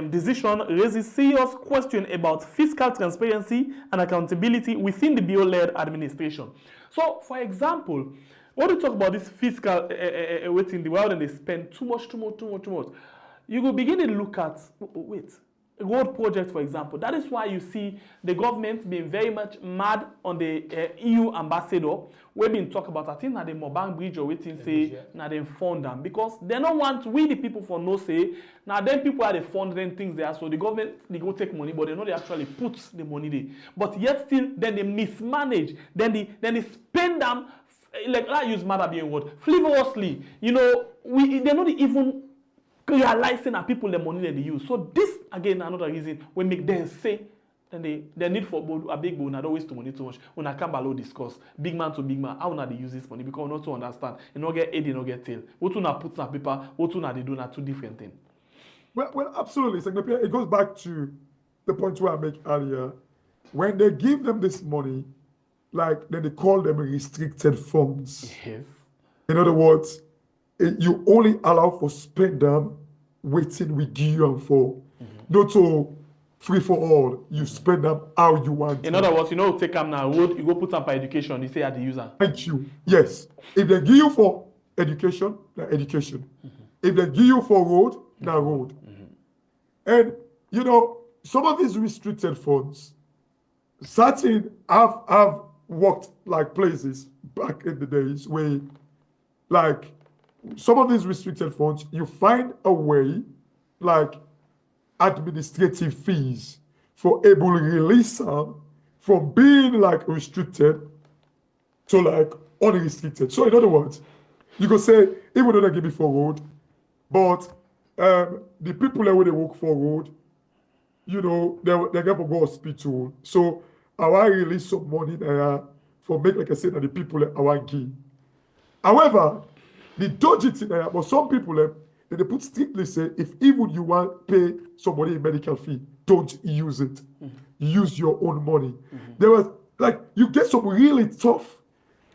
decision raises serious question about fiscal transparency and accountability within the bureau-led administration. So, for example, when we talk about this fiscal waiting the world and they spend too much, you will begin to look at road project, for example. That is why you see the government being very much mad on the EU ambassador. We've been talking about, I think, that the Mobang Bridge or waiting say, now they fund them because they don't want we the people for no say. Now then people are the funding things there, so the government they go take money, but they know they actually put the money there. But yet still, then they mismanage, then they spend them like I use mad being word frivolously. You know, they're not even realizing that people the money that they use. So this again another reason we make them say then they need for a big bowl, not always to money too much. When I come below discuss big man to big man, how not they use this money because not to understand. You not get aid, you not get tail. What to not put on paper, what to not they do not two different things. Well, absolutely. It goes back to the point where I make earlier. When they give them this money, like then they call them restricted funds. Yes. In other words, you only allow for spend them waiting with you and for not so free for all. You spend them how you want. In other words, you know, take them now road, you go put them for education, you say at the user. Thank you. Yes. If they give you for education, now education. If they give you for road, now road. And you know, some of these restricted funds, certain have worked like places back in the days where like some of these restricted funds, you find a way, like administrative fees for able to release them from being like restricted to like unrestricted. So in other words, you could say, even though they give me for road, but the people that when they work for road, you know, they get to go hospital. So I want to release some money there for make, like I said, that the people that I want to give. However, the dodgy thing there, but some people they put strictly say, if even you want to pay somebody a medical fee, don't use it. Use your own money. There was like you get some really tough.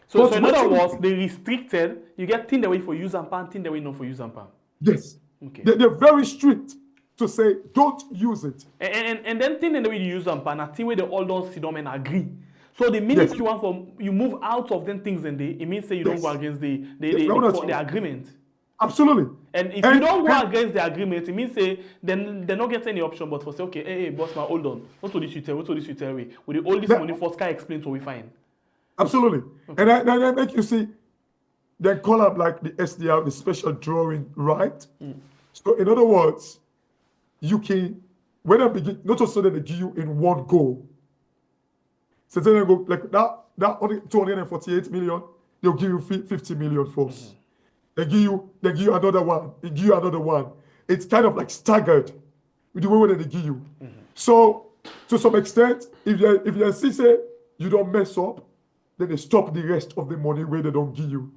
So in other words, they restricted. You get thing the way for use and pan, thing the way not for use and pan. Yes. Okay. They're very strict to say don't use it. And then thing the way you use and pan, I think where they all don't sit down and agree. So the minute you want you move out of them things and it means that you don't go against the agreement. Absolutely. And if you don't go against the agreement, it means say then they don't get any option but for say, okay, hey boss man, hold on. What to this you tell? What to this you tell me? With the all this money first can explain so we find. Absolutely. Okay. And I make you see they call up like the SDR, the special drawing right. So in other words, you can when I begin not just so that they give you in one go. So then they go like that only 248 million, they'll give you 50 million first. They give you another one. They give you another one. It's kind of like staggered with the way that they give you. So to some extent, if you see say you don't mess up, then they stop the rest of the money where they don't give you.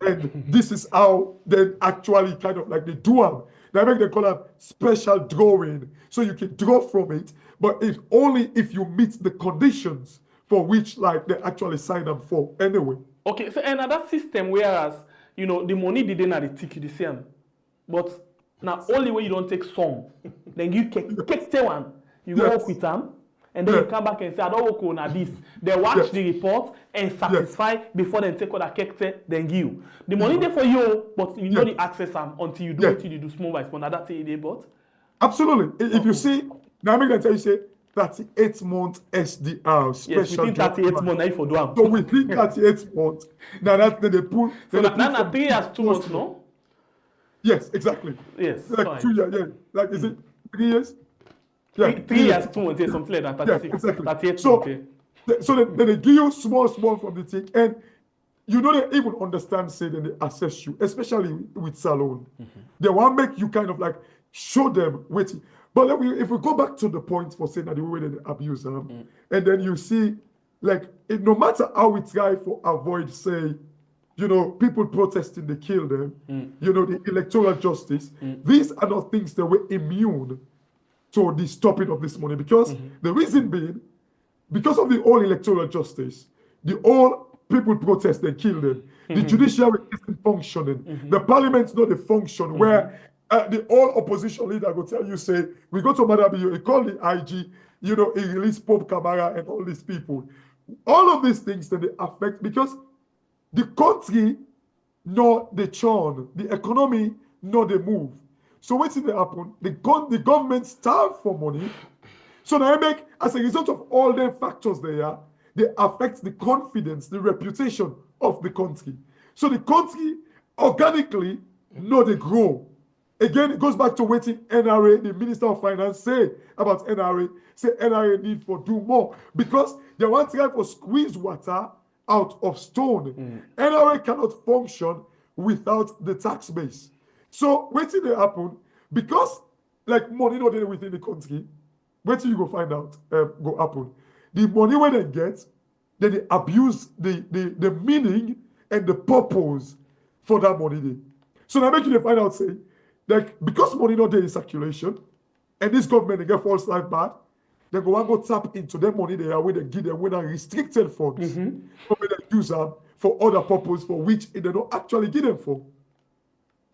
And this is how they actually kind of like they do them. They make them call it special drawing. So you can draw from it, but it's only if you meet the conditions for which like they actually sign up for anyway. Okay, so another system whereas you know the money didn't have the ticket the same. But now only when you don't take some, then you take one, you work with them, and then you come back and say, I don't work on this. They watch the report and satisfy before they take what I kept, then give you. The money there for you, but you know the access them until you do it, you do small by small. That's it, but absolutely. If you see, now I'm going to tell you, say, 38-month SDR, Yes, special within job 38 plan. months, now you for do am. So within 38 months, now that then they pull. So Then they now pull na from 3 years, 2 months, post- no? Yes, exactly. Yes, Like correct. 2 years, yeah. Like is it 3 years? Yeah, 3 years, 2 months, yeah, something like that. Yeah, 36, exactly. 38 So, months, yeah. so then they give you small from the thing, and you know they even understand, say, then they assess you, especially with salon. They want to make you kind of like show them waiting. But if we go back to the point for saying that the way they abuse them, and then you see, like, no matter how we try for avoid, say, you know, people protesting, they kill them, you know, the electoral justice, these are not things that were immune to the stopping of this money, because the reason being, because of the whole electoral justice, the whole people protest, they kill them. The judiciary isn't functioning. The parliament's not a function where the whole opposition leader will tell you, say, we go to Madabio, he called the IG, you know, he released Pope Kamara and all these people. All of these things that they affect, because the country, not the churn, the economy, not the move. So what's in the happen? The government starve for money. So now make, as a result of all the factors there, they affect the confidence, the reputation of the country. So the country organically, no, they grow. Again, it goes back to what NRA, the Minister of Finance, say about NRA. Say NRA need for do more, because they want to try for squeeze water out of stone. NRA cannot function without the tax base. So wait till they happen, because like money not there within the country. Wait till you go find out, go happen. The money when they get, then they abuse the meaning and the purpose for that money there. So now make you find out, say, like, because money not there in circulation, and this government they get false life bad, they go and go tap into their money they are where they give them with restricted funds. So they use them for other purpose for which they don't actually give them for.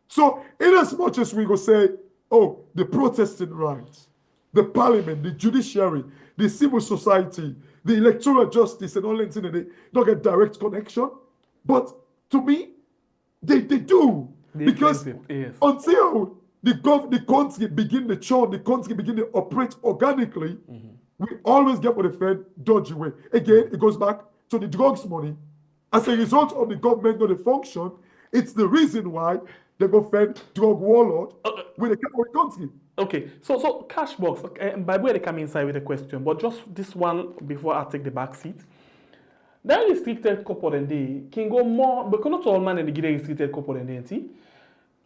So in as much as we go say, oh, the protesting rights, the parliament, the judiciary, the civil society, the electoral justice, and all that, they don't get direct connection. But to me, they do. Because yes. until the country begin to churn, the country begin to operate organically, we always get for the Fed dodgy way. Again, it goes back to the drugs money. As a result of the government not the function, it's the reason why they go fed drug warlord with the country. Okay, so Cashbox, by the way, they come inside with a question, but just this one before I take the back seat. That restricted couple and they can go more, because not all man and they get restricted couple and they.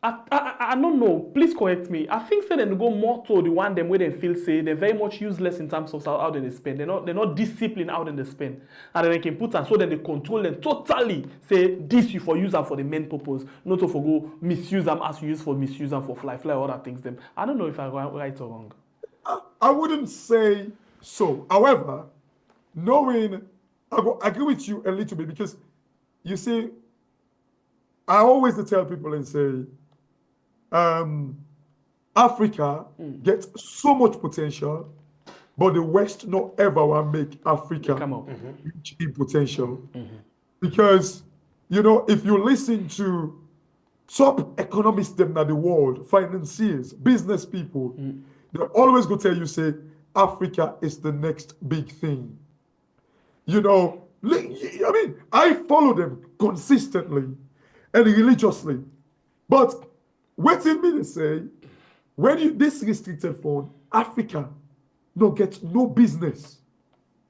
I don't know, please correct me. I think say they go more to the one them where they feel say they're very much useless in terms of how they spend. They're not disciplined how they spend. And then they can put and so then they control them totally. Say this you for use them for the main purpose, not to for go misuse them as you use for misuse them for fly other things them. I don't know if I'm right or wrong. I wouldn't say so. However, knowing, I will agree with you a little bit, because you see, I always tell people and say, Africa gets so much potential, but the West not ever want make Africa reach in potential. Because, you know, if you listen to top economists in the world, financiers, business people, they always go tell you, say, Africa is the next big thing. You know, I mean, I follow them consistently and religiously. But what it mean to say, when you this restricted fund, Africa no get no business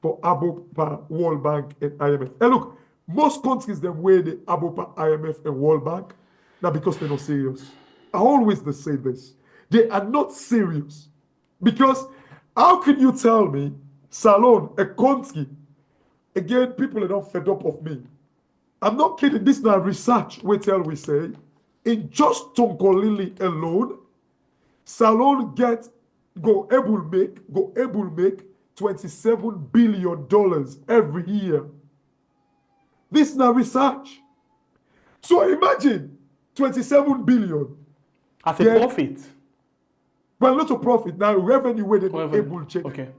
for ABOPA, World Bank, and IMF. And look, most countries them where the ABOPA, IMF, and World Bank, now because they're not serious. I always say this. They are not serious. Because how can you tell me, Salon, a country, again, people are not fed up of me. I'm not kidding. This is not research. We say, in just Tonkolili alone, Salon go able make $27 billion every year. This is not research. So imagine 27 billion. As a profit. Well, not a profit. Now revenue where they able check. Okay.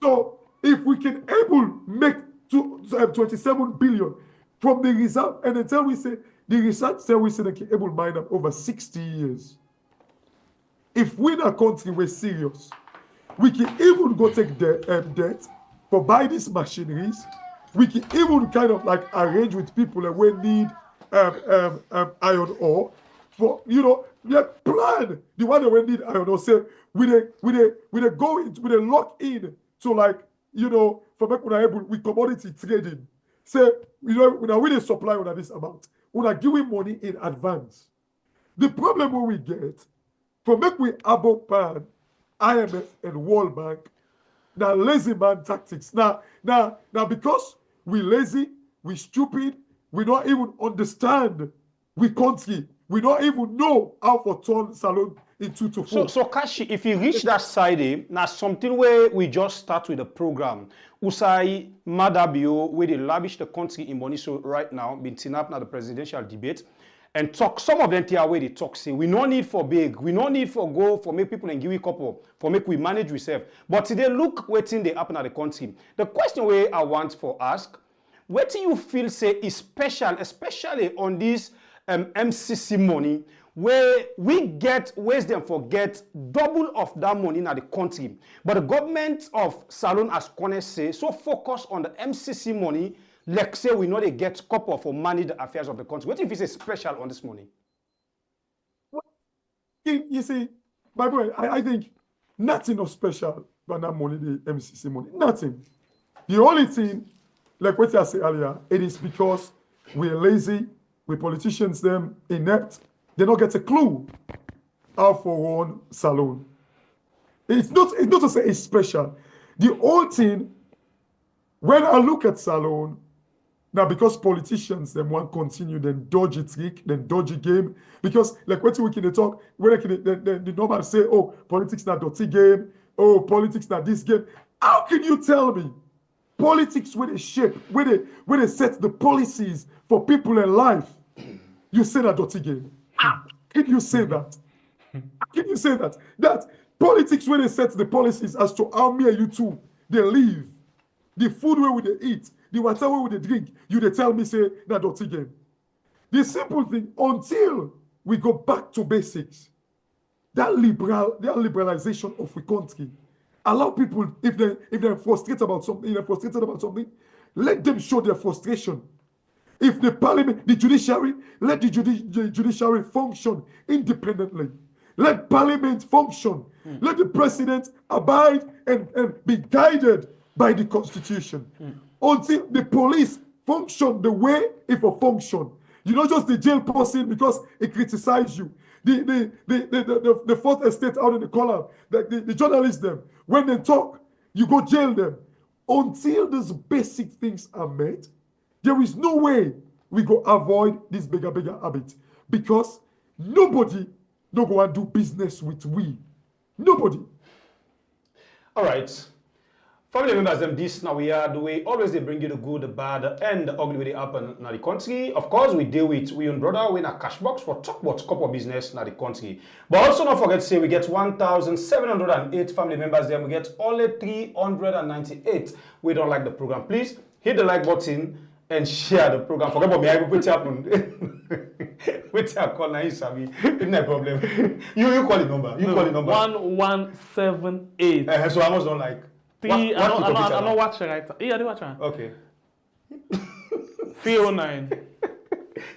So if we can able make 27 billion from the reserve, and until we say the research say we say they can able mine up over 60 years. If we in a country we're serious, We can even go take debt for buy these machineries. We can even kind of like arrange with people that we need iron ore for, like plan the one that we need iron ore. Say we they go into, we they lock in to like, for make we able with commodity trading. Say, we they supply on this amount. We are giving money in advance. The problem we get for make we above pan IMF and World Bank, now lazy man tactics. Now because we lazy, we stupid, we don't even understand we country. We don't even know how for turn salon into to four. So Kashi, if you reach that side, now something where we just start with the program. Usai Madabio, where they lavish the country in money. So right now, been seen up now the presidential debate. And talk, some of them tell where they talk, say, we no need for big, we no need for go, for make people and give a couple, for make we manage ourselves. But today, look waiting they happen at the country. The question where I want for ask, what do you feel say is special, especially on this MCC money, where we get, ways them forget double of that money in the country. But the government of Salon, as Kone say, so focus on the MCC money, like say we know they get couple for manage the affairs of the country. What if it's special on this money? You see, my boy, I think nothing of special about that money, the MCC money. Nothing. The only thing, like what I said earlier, it is because we're lazy, we politicians them inept, they don't get a clue how for one Salon. It's not to say it's special. The whole thing, when I look at Salon, now because politicians them want continue then dodgy trick, then dodgy game, because like what we can talk, when the normal say, oh, politics not dirty game, oh, politics not this game. How can you tell me politics where they shape, where they set the policies for people in life, you say that dirty game? How can you say that? How can you say that? That politics where they set the policies as to how me and you two they live, the food where we they eat, the water where we they drink, you they tell me say that dirty game. The simple thing, until we go back to basics, that liberalization of the country, allow people, if they're frustrated about something, let them show their frustration. If the parliament, the judiciary, let the judiciary function independently. Let parliament function. Let the president abide and be guided by the constitution. Until the police function the way it will function. You not just the jail person because it criticizes you. The fourth estate out in the column, the journalists them, when they talk, you go jail them. Until these basic things are met, there is no way we go avoid this bigger habit. Because nobody no go and do business with we. Nobody. All right. Family members, them this now we are the way always they bring you the good, the bad, and the ugly way they happen in the country. Of course, we deal with we own brother, we in a cash box for talk about couple business in the country. But also don't forget to say we get 1,708 family members, then we get only 398. We don't like the program. Please hit the like button and share the program. Forget about me, I will put it happen. Wait till I call now, you sabi. No problem. You call the number. You call the number. 1178. So I almost don't like. I don't watch it right. Yeah, I do watch it. Okay. 309.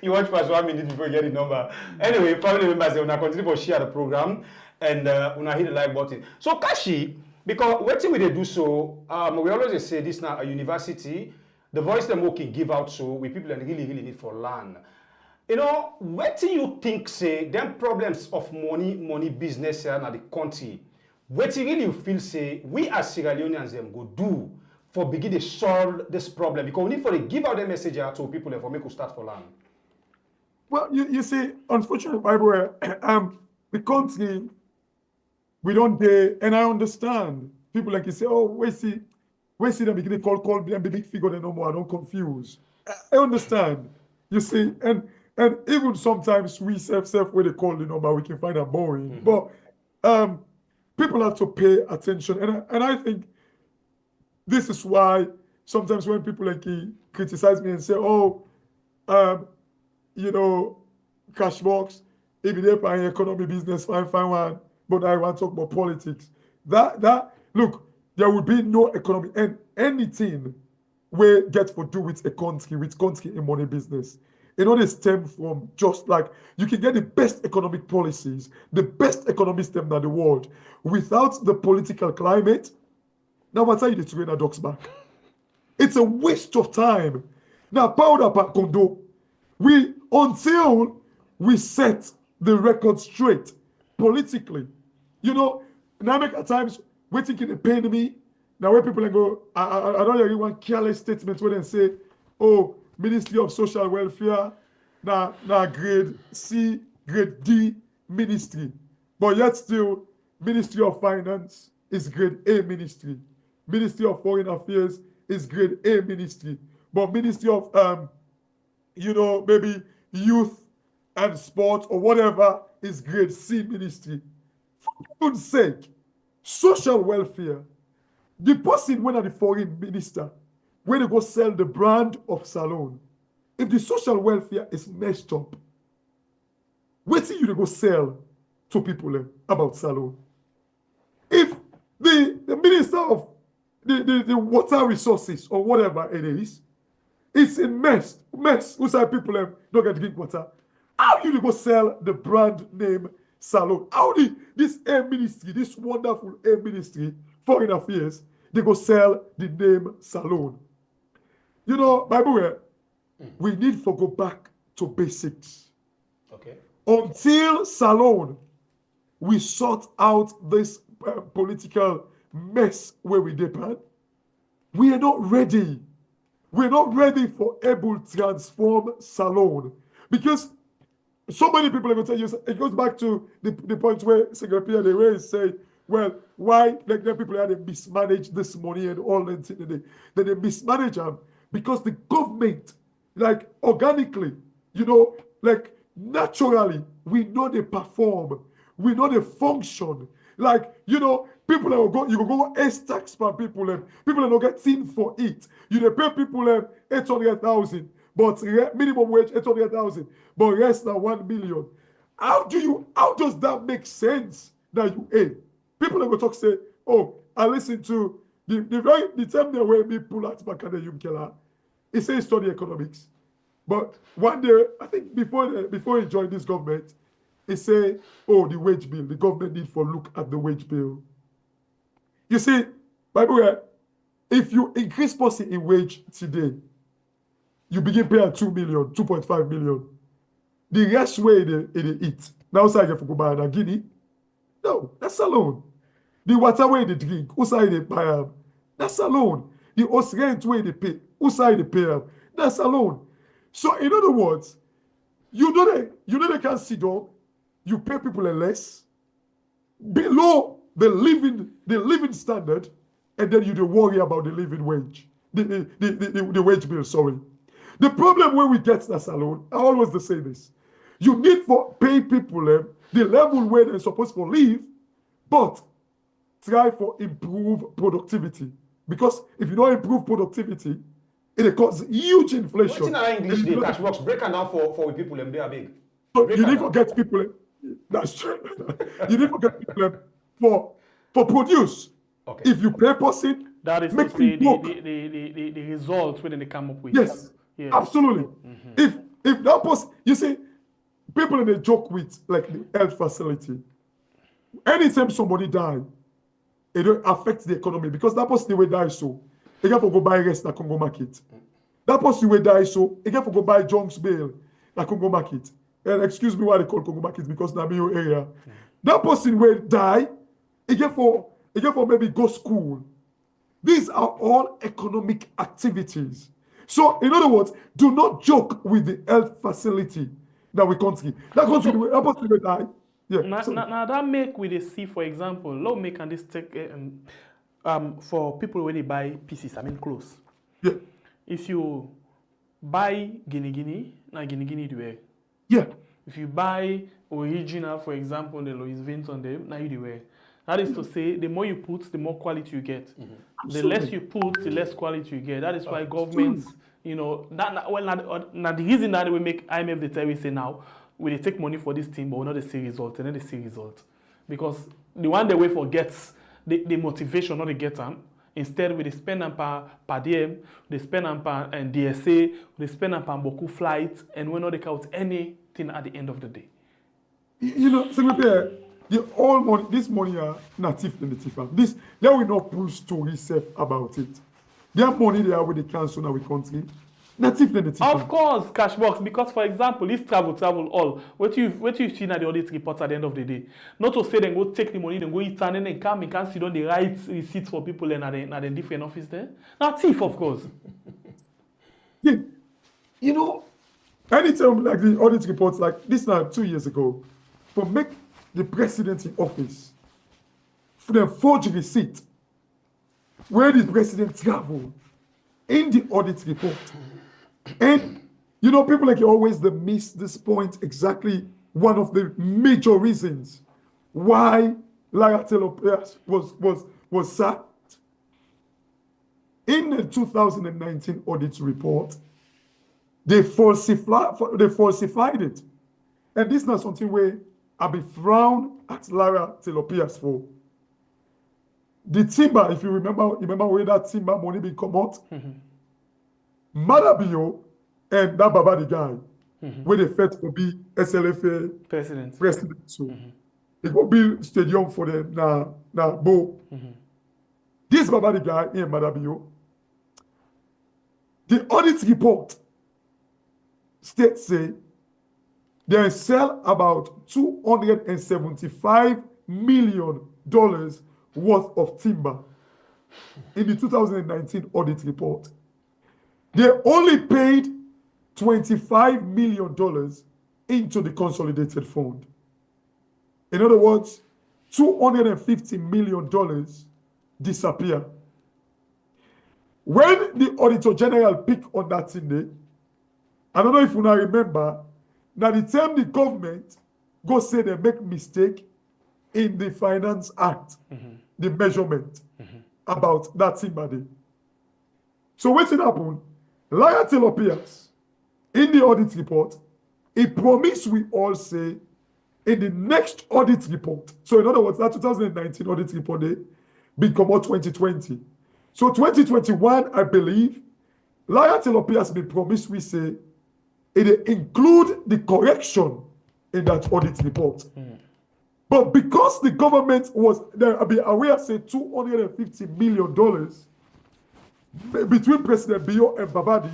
You watch past 1 minute before you get the number. Anyway, family members, they will continue to share the program and will hit the like button. So Kashi, because what we they do so, we always say this now a university, the voice them can give out so we people that really need for land. You know, what do you think say them problems of money business here in the country? What really you feel say we as Sierra Leoneans them go do for begin to solve this problem? Because we need for to give out the message out to people and for make us start for land. Well, you see, unfortunately, the country, we don't dare, and I understand people like you say, oh, we see them begin to call them big figure, they no more, I don't confuse. I understand, you see, and even sometimes we self where they call the number, we can find them boring. But people have to pay attention, and I think this is why sometimes when people like criticize me and say, oh, you know, cash box, if they're buying economy business, fine one, but I want to talk about politics. That look, there will be no economy and anything where get for do with country in money business. It only stem from just like you can get the best economic policies, the best economic stem in the world without the political climate. Now, what's you to a ducks back? It's a waste of time. Now, powder pack condo. Until we set the record straight politically, you know, now make at times we thinking it pain me. Now where people go, I don't hear one careless statement where they say, oh, Ministry of Social Welfare, now grade C, grade D ministry. But yet still, Ministry of Finance is grade A ministry. Ministry of Foreign Affairs is grade A ministry. But Ministry of, maybe Youth and Sport or whatever is grade C ministry. For goodness sake, social welfare, the person when the foreign minister, when they go sell the brand of salon, if the social welfare is messed up, wait till you go sell to people about salon. If the minister of the water resources or whatever it is, it's a mess. Who say people don't get drink water? How you go sell the brand name salon? How this air ministry, this wonderful air ministry, foreign affairs, they go sell the name salon? You know, by the way, we need to go back to basics. Okay. Until salon, we sort out this political mess where we depend. We are not ready. We're not ready for able to transform salon because so many people are going to tell you it goes back to the point where Secretary they raised say, well, why like people had to mismanage this money and all that thing they mismanage them because the government, like organically, like naturally, we know they perform, we know they function. Like, people are go, you go ace tax per people and people are not getting for it. You pay people 800,000, but minimum wage 800,000, but rest now 1 million. How does that make sense that you aim? People are going to talk say, oh, I listen to the time they where me pull out back and you killer. He says study economics. But one day, I think before he joined this government, he say, oh, the wage bill, the government need for look at the wage bill. You see, by the way, if you increase person in wage today, you begin paying 2 million, 2.5 million. The rest way they eat. Now, say I get for go buy a guinea. No, that's alone. The water way they drink, who say they buy them? That's alone. The house rent way they pay, who say they pay them? That's alone. So, in other words, you know they can sit down, you pay people less below the living standard, and then you don't worry about the living wage, the wage bill, sorry. The problem when we get that alone, I always say this. You need for pay people the level where they're supposed to live, but try for improve productivity. Because if you don't improve productivity, it causes huge inflation. What's in our English day, cash box? Break it down for people, they are big. So you need to get people, that's true. You need to get people for produce. Okay. If you pay person, that is make to say the results when they come up with. Yes, absolutely. If that person, you see, people in a joke with like the health facility. Anytime somebody die, it don't affect the economy because that person will die so. They get for go buy rest at Congo market. That person will die so. They get for go buy Jones Bail at Congo market. And excuse me why they call Congo market because na your area. That person will die. They get for maybe go school. These are all economic activities. So in other words, do not joke with the health facility that we country. That country that person will die. Yeah. Now that make we see, for example, law make and this take for people when they buy pieces, clothes. Yeah. If you buy Guinea, now Guinea do wear. Yeah. If you buy original, for example, the Louis Vuitton, now you do wear. That is to say, the more you put, the more quality you get. The less you put, the less quality you get. That is why governments, now the reason that we make IMF the tell we say now, we take money for this thing, but we're not the see result, and then they see result. Because the one they wait for gets the motivation, not the get them. Instead, we spend on per diem, they spend on per DSA, they spend on per Boku flights, and we not count anything at the end of the day. You know, Secretary, the all money, this money are native in the TIFA. This, they will not push story safe about it. Their money they are with the council in our country. Native in the TIFA. Of course, cash box, because for example, this travel all. What you see at the audit reports at the end of the day. Not to say then go take the money, then go eat and then come and can sit on the right receipts for people and at the different office there. Now thief, of course. Yeah. You know, anytime like the audit reports like this now 2 years ago, for make the president in office, for the forge receipt, where the president travel in the audit report. And, you know, people like you always they miss this point exactly one of the major reasons why Lara Taylor was sacked. In the 2019 audit report, they falsified it. And this is not something where I'll be frowned at Lara Taylor Pierce for. The timber, if you remember where that timber money be come out? Madabio and that Baba the guy, where they fed to be SLFA President. So they go build stadium for them now Bo. This Baba the guy in Madabio, the audit report states say they sell about $275 million worth of timber in the 2019 audit report. They only paid $25 million into the consolidated fund. In other words, $250 million disappear. When the Auditor General picked on that thing day, I don't know if you now remember, now the time the government go say they make mistake in the Finance Act, the measurement about that timber day. So what's it happen? Lara Taylor Pierce, in the audit report, he promised we all say in the next audit report. So in other words, that 2019 audit report day become out 2020. So 2021, I believe, Lara Taylor Pierce been promised we say it include the correction in that audit report. But because the government was there, I be aware say $250 million between President Bio and Babadi,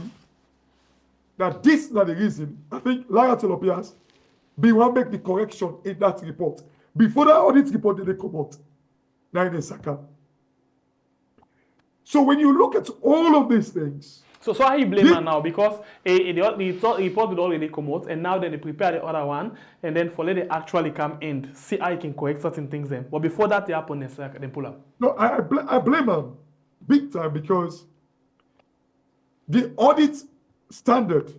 that this is not the reason. I think Lara Taylor Pierce be want make the correction in that report. Before that audit report did they come out, now in Saka. So when you look at all of these things, so how you blame her now? Because the report did already come out, and now then they prepare the other one, and then for let it actually come in, see how you can correct certain things then. But before that, they happen, they pull up. No, I blame them big time because the audit standard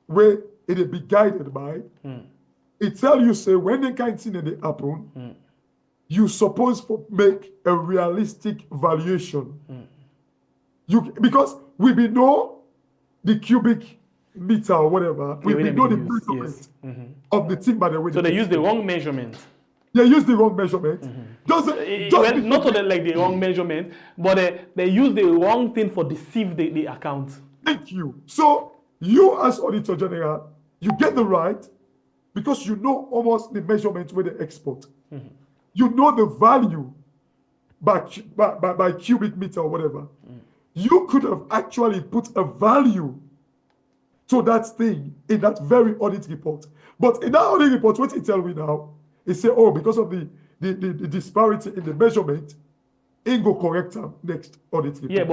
where it be guided by, it tell you say when the kind of thing that they happen, you supposed to make a realistic valuation. Because we be know the cubic meter or whatever, we be know the measurement of the timber that we. So they use the wrong measurement. They use the wrong measurement. Not like the wrong measurement, but they use the wrong thing for deceive the account. Thank you. So you as Auditor General, you get the right because you know almost the measurement where they export. You know the value by cubic meter or whatever. You could have actually put a value to that thing in that very audit report. But in that audit report, what it tell me now, it say, oh, because of the disparity in the measurement, it go correct them next audit report. Yeah,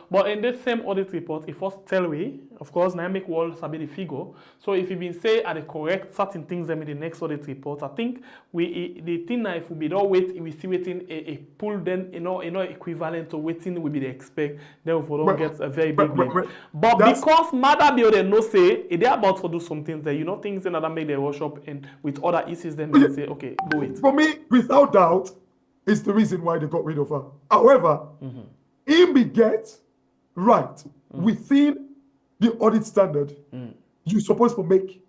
but in this same audit report, it first tell we, of course, now make wall sabi the figure. So if you been say at the correct certain things in the next audit report, I think the thing now if we be not wait, we see waiting a pull then equivalent to waiting we be the expect, then we don't get a very big blame. But because Mother Building no say they about to do some things there, things that make the workshop and with other issues, then they say, okay, do it. For me, without doubt, it's the reason why they got rid of her. However, if we get right within the audit standard, you're supposed to make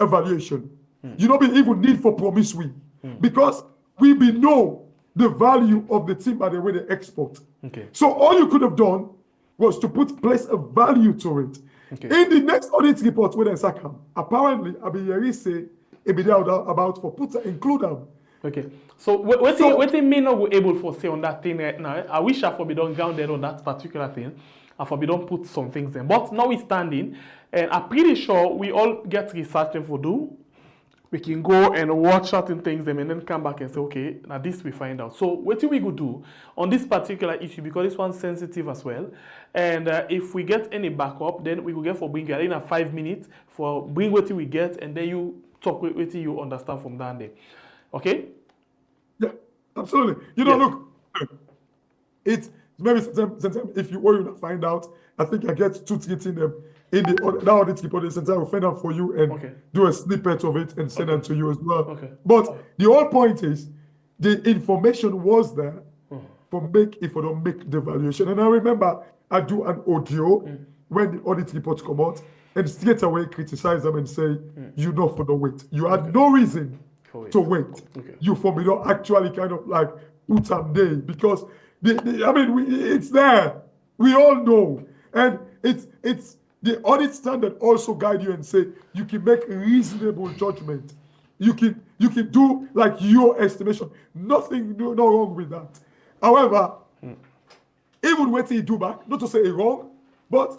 evaluation. You don't even need for promissory because we be know the value of the timber the way they export. Okay. So all you could have done was to place a value to it. Okay. In the next audit report where they sack them, apparently Abiyeri say it be there about for put include them. Okay. So what they may not be able to say on that thing right now, I wish I for be done grounded on that particular thing. I for be don't put some things in. But notwithstanding, and I'm pretty sure we all get research them for do. We can go and watch certain things and then come back and say, okay, now this we find out. So what we could do on this particular issue, because this one's sensitive as well, and if we get any backup, then we will get for bring in a 5 minutes for bring what we get, and then you talk with what you understand from down there. Okay? Yeah, absolutely. You know, look, it's maybe sometimes if you want to find out, I think I get 2 things in them. In the audit report, I will find out for you and do a snippet of it and send them to you as well. Okay. But the whole point is the information was there for don't make the valuation. And I remember I do an audio when the audit reports come out and straight away criticize them and say, you know for the wait. You had no reason to wait. Okay. You for me don't actually kind of like put them there because it's there. We all know. And it's the audit standard also guide you and say you can make reasonable judgment. You can do like your estimation. Nothing no wrong with that. However, even when you do back, not to say it wrong, but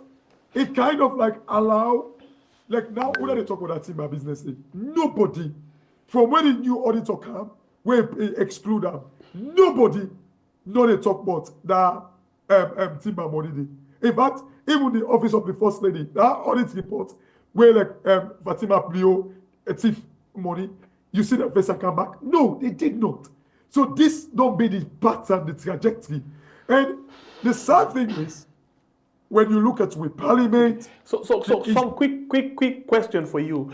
it kind of like allow, like now when they talk about that timber business, nobody from when the new auditor come, where exclude them, nobody know they talk about that timber money. In fact, even the office of the First Lady, that audit report, where like Fatima Plio, a thief money, you see that face come back? No, they did not. So this don't be the pattern, the trajectory. And the sad thing is, when you look at with Parliament... So some quick question for you.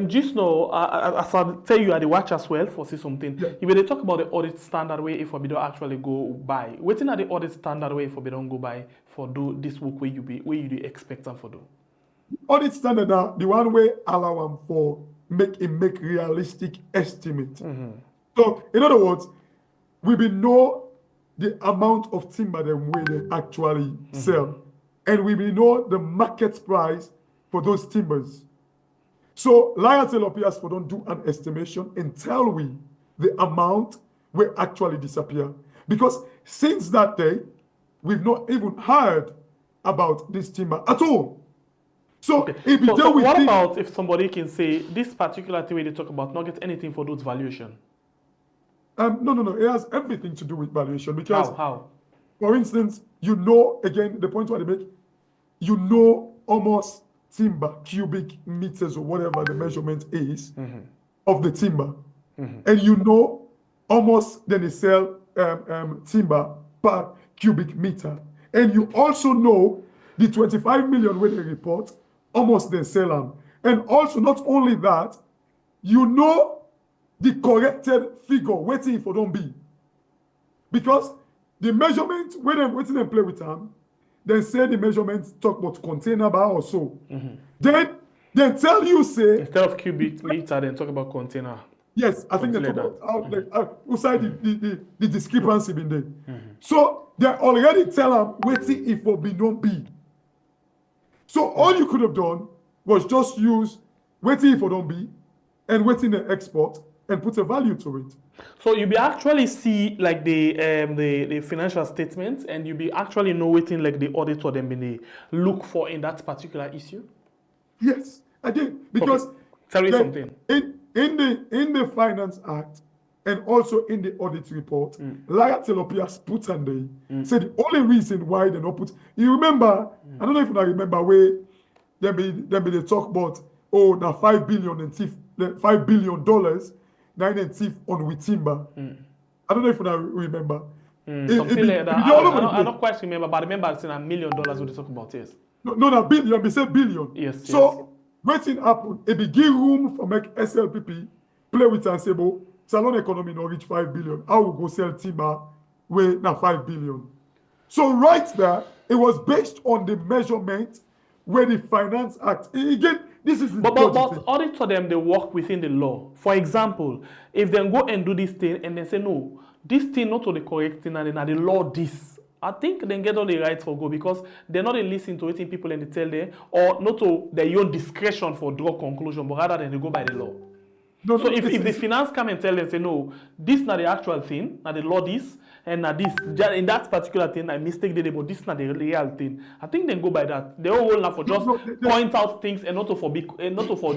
Just now, as I tell you, I watch as well for see something. Yeah. If they talk about the audit standard way, if we don't actually go by, waiting at the audit standard way, if we don't go by for do this work where you do expect them for do. Audit standard now, the one way allow them for make realistic estimate. So in other words, we will know the amount of timber them where they actually sell, and we will know the market price for those timbers. So Lions LPS for don't do an estimation until the amount will actually disappear. Because since that day, we've not even heard about this timber at all. So if what about if somebody can say this particular thing they talk about not get anything for those valuation? No. It has everything to do with valuation because How? For instance, again, the point what they make, almost timber, cubic meters or whatever the measurement is of the timber. And almost then they sell timber per cubic meter. And you also know the 25 million when they report, almost they sell them. And also not only that, the corrected figure, waiting for don't be. Because the measurement, when they play with them, then say the measurements talk about container bar or so. Then tell you say instead of cubic meter, then talk about container. Yes, I think they talk about outside the discrepancy in there. So they already tell them waiting if for be don't be. So all you could have done was just use waiting if for don't be and waiting the export and put a value to it. So you be actually see like the financial statements, and you be actually know waiting like the auditor them they look for in that particular issue. Yes, I did because tell me something in the Finance Act and also in the audit report, Laya Telopias put and they said the only reason why they not put. You remember? I don't know if you remember where they talk about now $5 billion and $5 billion. And thief on with timber. I don't know if you remember. Something like that. I don't quite remember, but I remember saying $1 million what they talk about, yes. No, billion. We say billion. Yes. So when it happen, it be give room for make SLPP play with and say, "Bo, salon economy no reach 5 billion. I will go sell timber where now 5 billion." So right there, it was based on the measurement where the Finance Act. Again, This is the But dodgy thing. auditor them, they work within the law. For example, if they go and do this thing and they say no, this thing not to the correct thing and then the law this, I think they get all the rights for go because they're not listening to anything people and they tell them or not to their own discretion for draw conclusion, but rather than they go by the law. No, So no, if the finance come and tell them say no, this not the actual thing, not the law this, and not this in that particular thing, I mistake the but this not the real thing. I think they go by that. They all now for just point out things and not to for big, not to for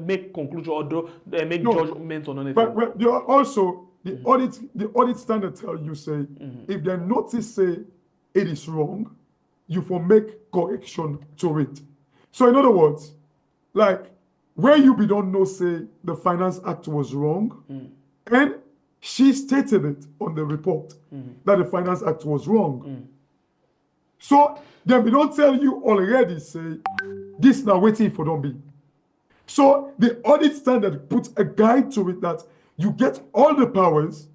make conclusion or make judgment on anything. But you are also the audit standard tell you say if they notice say it is wrong, you for make correction to it. So in other words, like where you be don't know say the Finance Act was wrong, and she stated it on the report that the Finance Act was wrong. So then we don't tell you already say this now waiting for don't be. So the audit standard puts a guide to it that you get all the powers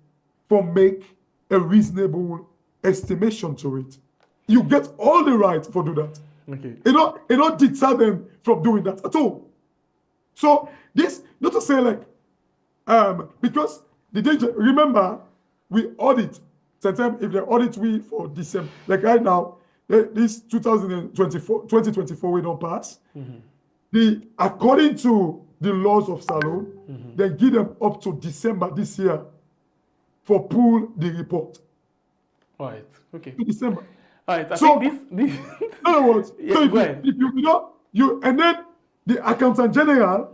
for make a reasonable estimation to it. You get all the right for do that. Okay. It don't deter them from doing that at all. So this, not to say like, because the danger, remember, we audit. Sometimes if they audit we for December, like right now, this 2024 we don't pass. According to the laws of Salone, they give them up to December this year for pull the report. All right. Okay. To December. All right. I So, think this in other words, Yeah, so go ahead. if you know, you and then the accountant general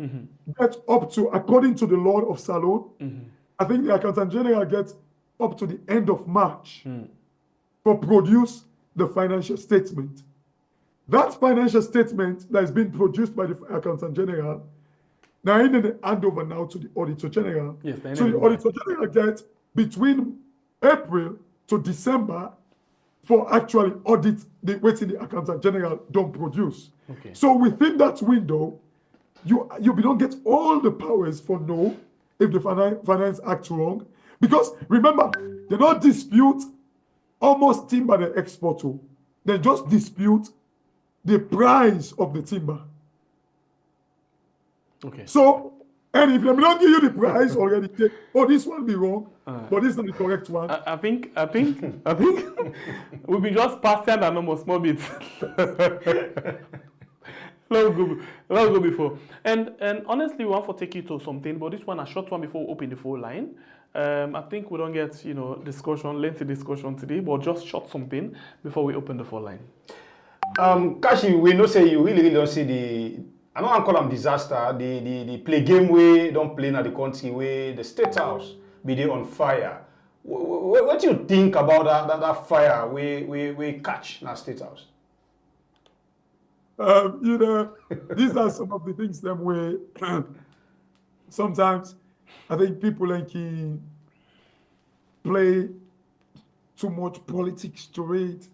gets up to, according to the law of Salone, I think the accountant general gets up to the end of March for produce the financial statement. That financial statement that is being produced by the accountant general, now in the handover now to the auditor general. Yes, they so the know. auditor general gets between April to December for actually audit the waiting the accountant general don't produce. Okay. So within that window, you don't get all the powers for no if the Finance Act wrong. Because remember, they don't dispute almost timber they export to. They just dispute the price of the timber. Okay. So, and if they don't give you the price already, oh, this one be wrong, but this is not the correct one. I think we've been just passing that number small bit. Let's go before. And honestly, we want to take you to something, but this one a short one before we open the phone line. I think we don't get lengthy discussion today, but just short something before we open the phone line. Kashi, we know say you really don't see the I don't want to call them disaster, the play game way don't play in the country where the state house be there on fire. What do you think about that fire we catch in our state house? These are some of the things that way sometimes I think people like play too much politics to it.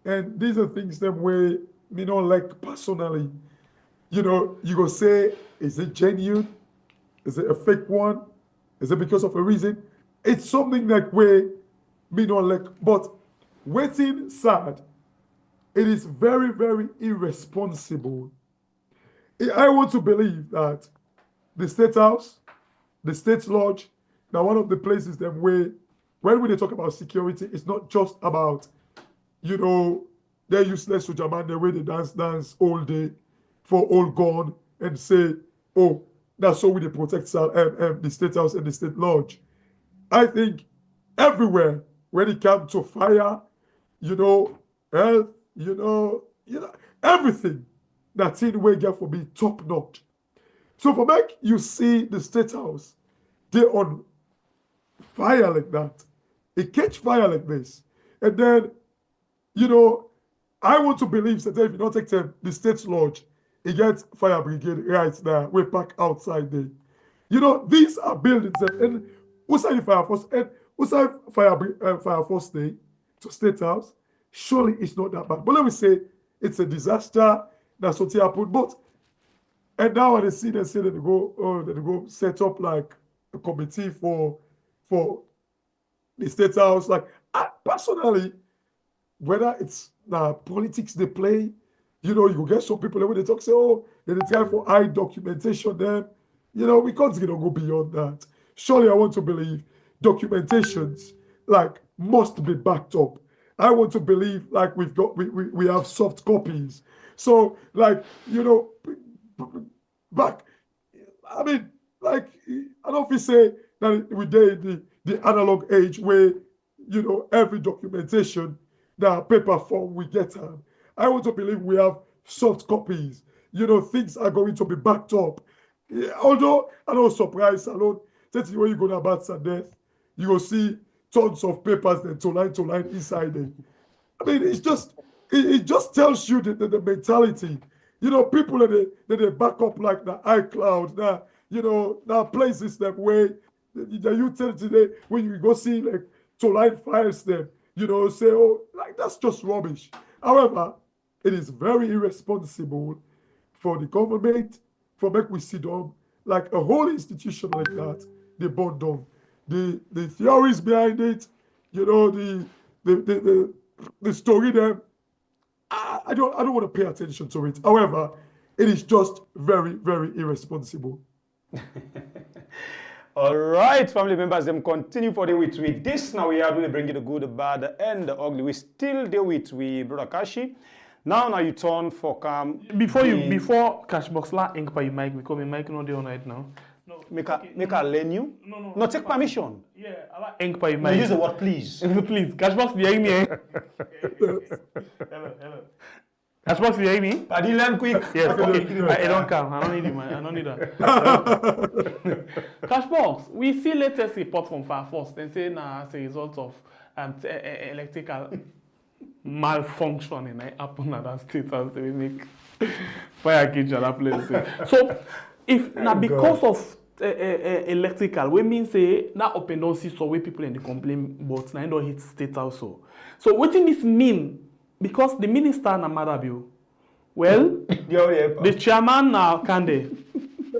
And these are things that way me not like personally. You go say, is it genuine? Is it a fake one? Is it because of a reason? It's something like way me not like, but waiting sad. It is very, very irresponsible. I want to believe that the State House, the State Lodge, now one of the places that when we talk about security, it's not just about, they're useless to Jaman, the way they dance all day for all gone and say, oh, that's how we protect the State House and the State Lodge. I think everywhere when it comes to fire, health, everything that's in way get for be top notch. So for back, you see the State House, they're on fire like that. It catch fire like this. And then, I want to believe that if you don't take them, the State Lodge, it gets fire brigade right there. We park outside there. These are buildings and outside the fire force and outside fire force day to State House. Surely it's not that bad. But let me say it's a disaster. That's what happened. But and now when they say that they go set up like a committee for the State House. Like I personally, whether it's politics they play, You know, you go get some people when they talk, say, oh, they try for high documentation them. You know, we can't go beyond that. Surely I want to believe documentations like must be backed up. I want to believe like we have soft copies. So like, you know, back, I mean, like, I don't know if we say that we did the analog age where, you know, every documentation, that paper form we get. I want to believe we have soft copies. You know, things are going to be backed up. Yeah, although I don't surprise alone, that's when you go to birth and death, you will see tons of papers then to line inside it. I mean, it just tells you the mentality. You know, people that they back up like the iCloud, now, you know, now places that way the utility today when you go see like to line files them, you know, say, oh, like that's just rubbish. However, it is very irresponsible for the government for make we sit down like a whole institution like that, they burn down. The theories behind it, you know, the story there, I don't want to pay attention to it. However, it is just very, very irresponsible. All right, family members, them continue for the week. With this, now we are going to bring you the good, the bad, and the ugly. We still deal with Brother Kashi. Now you turn for Before Cashbox la ink by mic because my mic not there right now. No. Make a lend you? No, take permission. Yeah, I like ink by mic. Use the word please. Please. Cashbox behind me. Hello. Cashbox behind me? Paddy learn quick. Yes, okay. I don't come. I don't need it, man. I don't need that. Cashbox, we see latest report from Farforce. They say as a result of electrical malfunctioning happen at that state as they make fire kitchen at that place. So if now because of electrical, we mean say now open don't see so way people in the complaint, but now don't hit state also. So what does this mean? Because the minister na Madabiu, well, the chairman now Kande,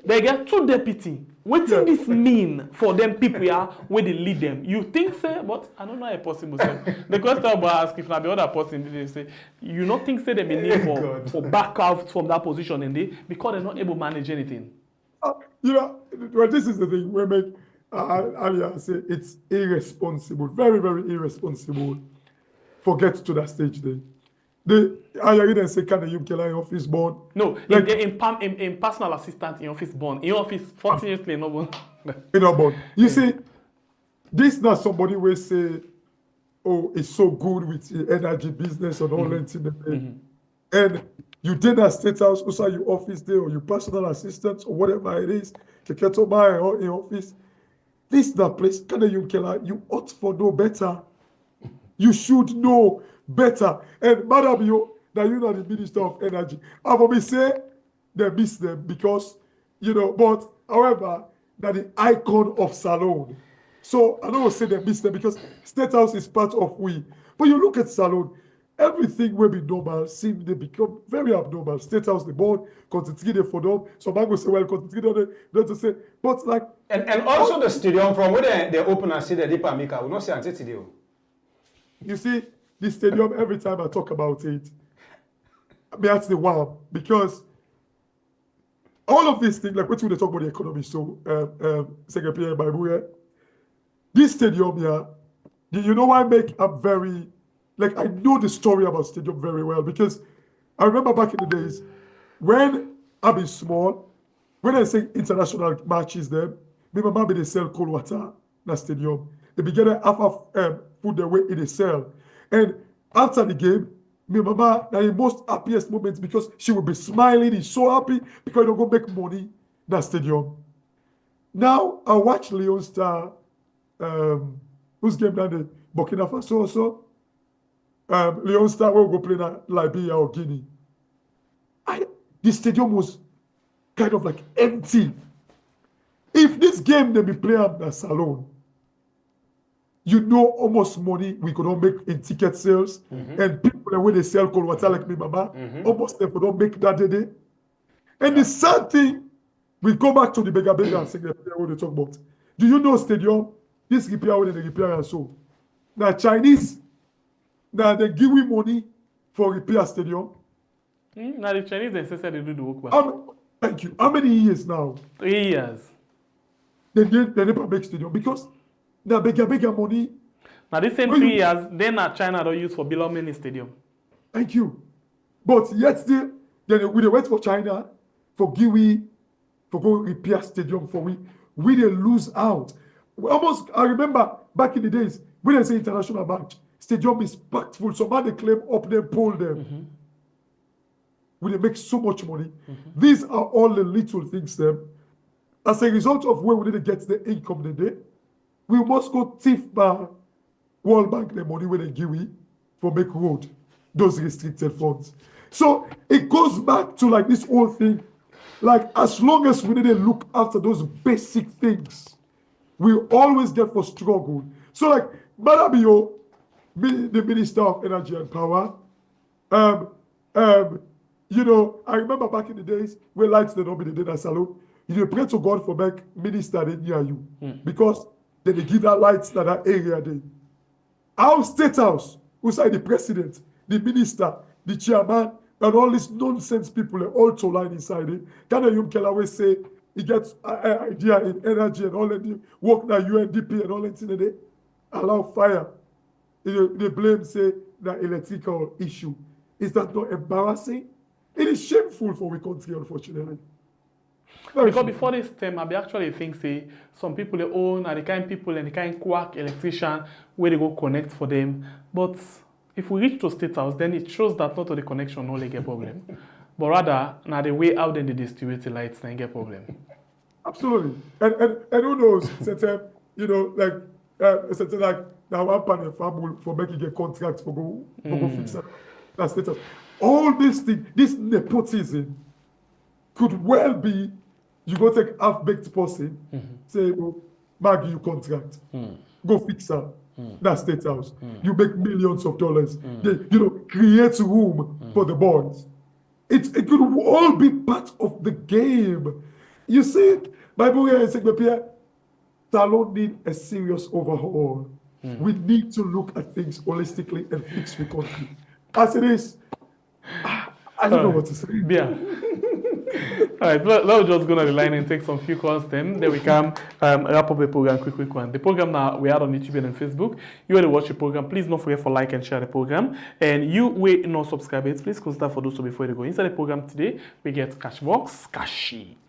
they get 2 deputy. What does this mean for them people here where they lead them? You think so? But I don't know how possible. So the question I ask if now the other person they say, you not think say they may need for back out from that position and they because they're not able to manage anything. You know, well, this is the thing we make Alia say it's irresponsible, very, very irresponsible. Forget to that stage there. I didn't say can the UK in office born? No, like, in personal assistant in office born. In office, fortunately, no born. Born. You see, this not somebody will say, oh, it's so good with the energy business and all that in the day. And you did that state house, also your office there, or your personal assistant, or whatever it is, the kettle buy or in office. This is that place, can the UK you ought for no better. You should know better. And Madam, you are the Minister of Energy. I will say they miss them because, you know, but however, that the icon of Salone. So I don't say they miss them because State House is part of we. But you look at Salone, everything will be normal, seem they become very abnormal. State House, the board, continue for them. So I go say, well, continue to say, but like. And also the stadium from where they open and see the Deep Amika, we not say Antitidio. You see, this stadium, every time I talk about it, that's the wow. Because all of these things, like what we talk about the economy, so Secretary Bible, this stadium here, you know why I make a very, like I know the story about stadium very well because I remember back in the days when I be small, when I say international matches them, my mama they sell cold water in the stadium. They begin to have food their way in the cell. And after the game, my mama, the most happiest moments because she will be smiling, he's so happy because they'll go make money in that stadium. Now, I watch Leon Star, whose game down the Burkina Faso also. Leon Star will go play in Liberia or Guinea. The stadium was kind of like empty. If this game they be playing at the salon, you know almost money we could not make in ticket sales and people the way they sell cold water like me mama almost they could not make that day. And the sad thing, we go back to the beggar and say what they talk about. Do you know stadium? This repair when they repair and so. Now Chinese, now they give we money for repair stadium. Now the Chinese they say they do the work. Thank you. How many years now? 3 years. They never make stadium because they bigger money. Now this same 3 years, then China don't use for Bilomini Stadium. Thank you. But yet still, then we wait for China, for Giwi, for go repair stadium for we they lose out. I remember back in the days, when they say international match, stadium is packed full. So man they claim up them, pull them. We they make so much money. These are all the little things them. As a result of where we didn't get the income they did, we must go thief by World Bank the money when they give we for make road, those restricted funds. So it goes back to like this whole thing. Like as long as we didn't look after those basic things, we always get for struggle. So like Madabio, the Minister of Energy and Power, you know, I remember back in the days when lights they don't be the dinner salon. You pray to God for make minister they near you because then they give that lights to that area there. Our state house, who's the president, the minister, the chairman, and all these nonsense people are all to line inside it. Can you always say he gets an idea in energy and all that work na UNDP and all that in the allow fire. They blame say the electrical issue. Is that not embarrassing? It is shameful for our country, unfortunately. Because before this time, I actually think say some people they own are the kind of people and the kind of quack electrician where they go connect for them. But if we reach to State House, then it shows that not all the connection only get problem, but rather now the way out then they distribute the lights then get problem. Absolutely, and who knows? You know, like now one panel farm for making a contract for go fix that State House. All these things, this nepotism could well be. You go take half-baked person, say, well, Maggie, you contract. Go fix her. That State House. You make millions of dollars. They, you know, create room for the bonds. It could all be part of the game. You see, Bible here is saying, Salon need a serious overhaul. We need to look at things holistically and fix the country. As it is, I don't know what to say. Yeah. All right, let's just go on the line and take some few calls then we can wrap up the program quick one. The program now we are on YouTube and Facebook. You want to watch the program, please don't forget for like and share the program. And you wait not subscribe it, please consider for those before you go inside the program today. We get Cashbox, Kashi.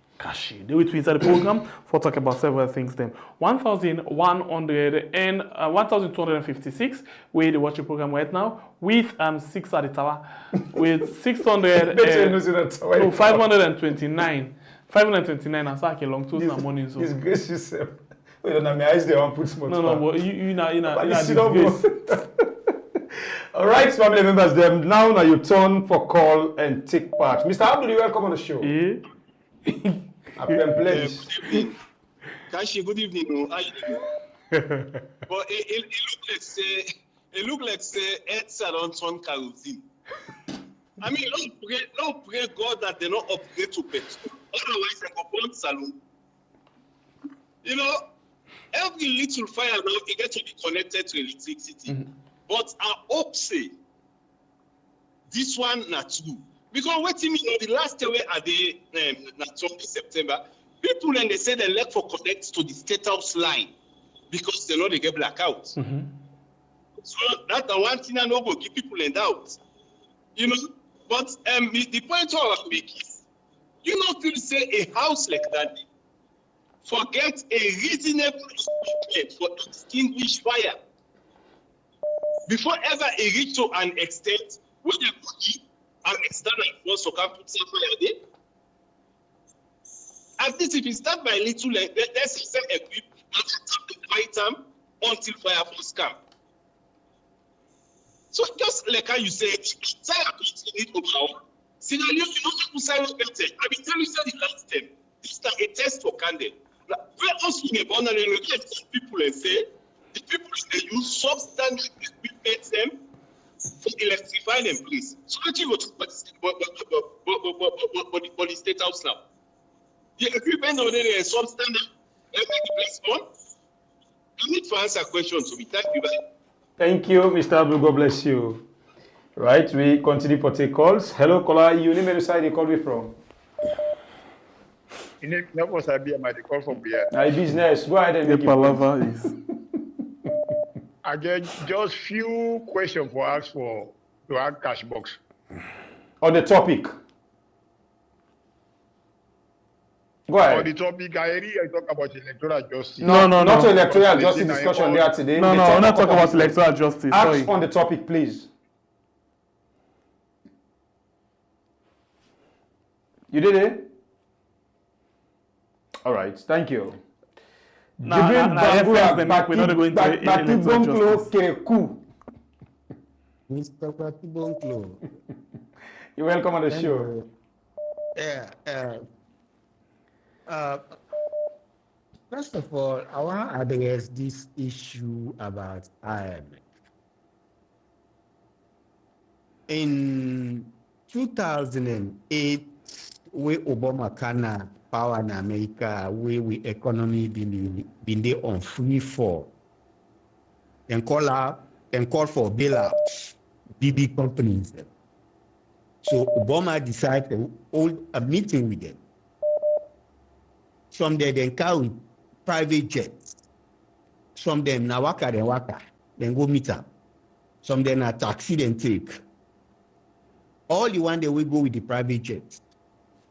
They will inside the program for talk about several things. Then 1,256 where they watch the program right now with 6 at the tower with 600 529. 529 as I long to some money. So disgrace yourself. Wait, on my eyes they want put small. No, but you All right, family members, them now you turn for call and take part. Mr. Abdul, you welcome on the show. Yeah. Kashi, good evening. How you doing? But it look like say it's around one kerosene. I mean, don't pray God that they not upgrade to petrol. Otherwise, they go burn saloon. You know, every little fire now it gets to be connected to electricity. But I hope say this one not true. Because what you mean, the last year at the September, people and they say they lack for connect to the State House line because they know they get blackout. So that's the one thing I know will give people in doubt. You know, but the point I make is, you know, to say a house like that, forget a reasonable equipment for extinguish fire. Before ever it reach to an extent where they put an external force to come put some fire there. At least if you start by little, let's say equip and the item until fire force come. So just like how you said, fire need overall. Scenario, you know, to say better. I mean, tell you the last time. This is a test for candle. Where else we get on and look at people and say the people they use substandard equipment them for electrify them, please. So let you go to the State House now. The equipment on there is substandard. Every place on. You need to answer questions to me. Thank you. Bye. Thank you, Mr. Abdul. God bless you. Right, we continue for take calls. Hello, caller. You name the side you call me from. You need no more Sabia, my call from here. My business. Go ahead and The make it. palaver is. I get just few questions for us for to our cash box. On the topic. Go On ahead. the topic, I talk about electoral justice. No, not no. electoral justice discussion there today. No, We we're not talking about this. electoral justice. Ask Sorry. on the topic, please. You did it? All right, thank you. Nah, reference them make we not going to electoral justice. Mr. Patibonklo. You're welcome on the show. You. First of all, I want to address this issue about IMF. In 2008, where Obama can power in America, where we economy been there on free fall, and call for bailouts, BB companies. So Obama decided to hold a meeting with them. Some them then carry private jets. Some them na waka, then go meet up. Some them na taxi then take. All the one they will go with the private jets.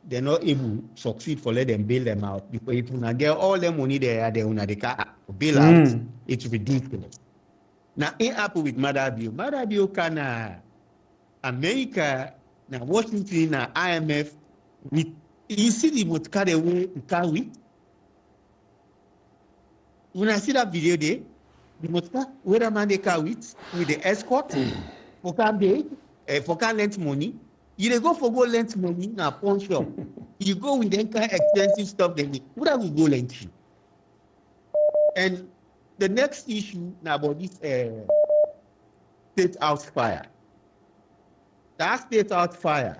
They're not able to succeed for let them bail them out. Because if you get all the money there, they will bail out. It's ridiculous. Now, it happened with Madabio. Madabio can America, now Washington, now IMF, with you see the motor the way you carry. When I see that video there, the motor where the man they carry with the escort for can lend money. You dey go for go lend money na pawn shop. You go with that kind of expensive stuff then who that will go lend you? And the next issue now about this state house fire. That state house fire,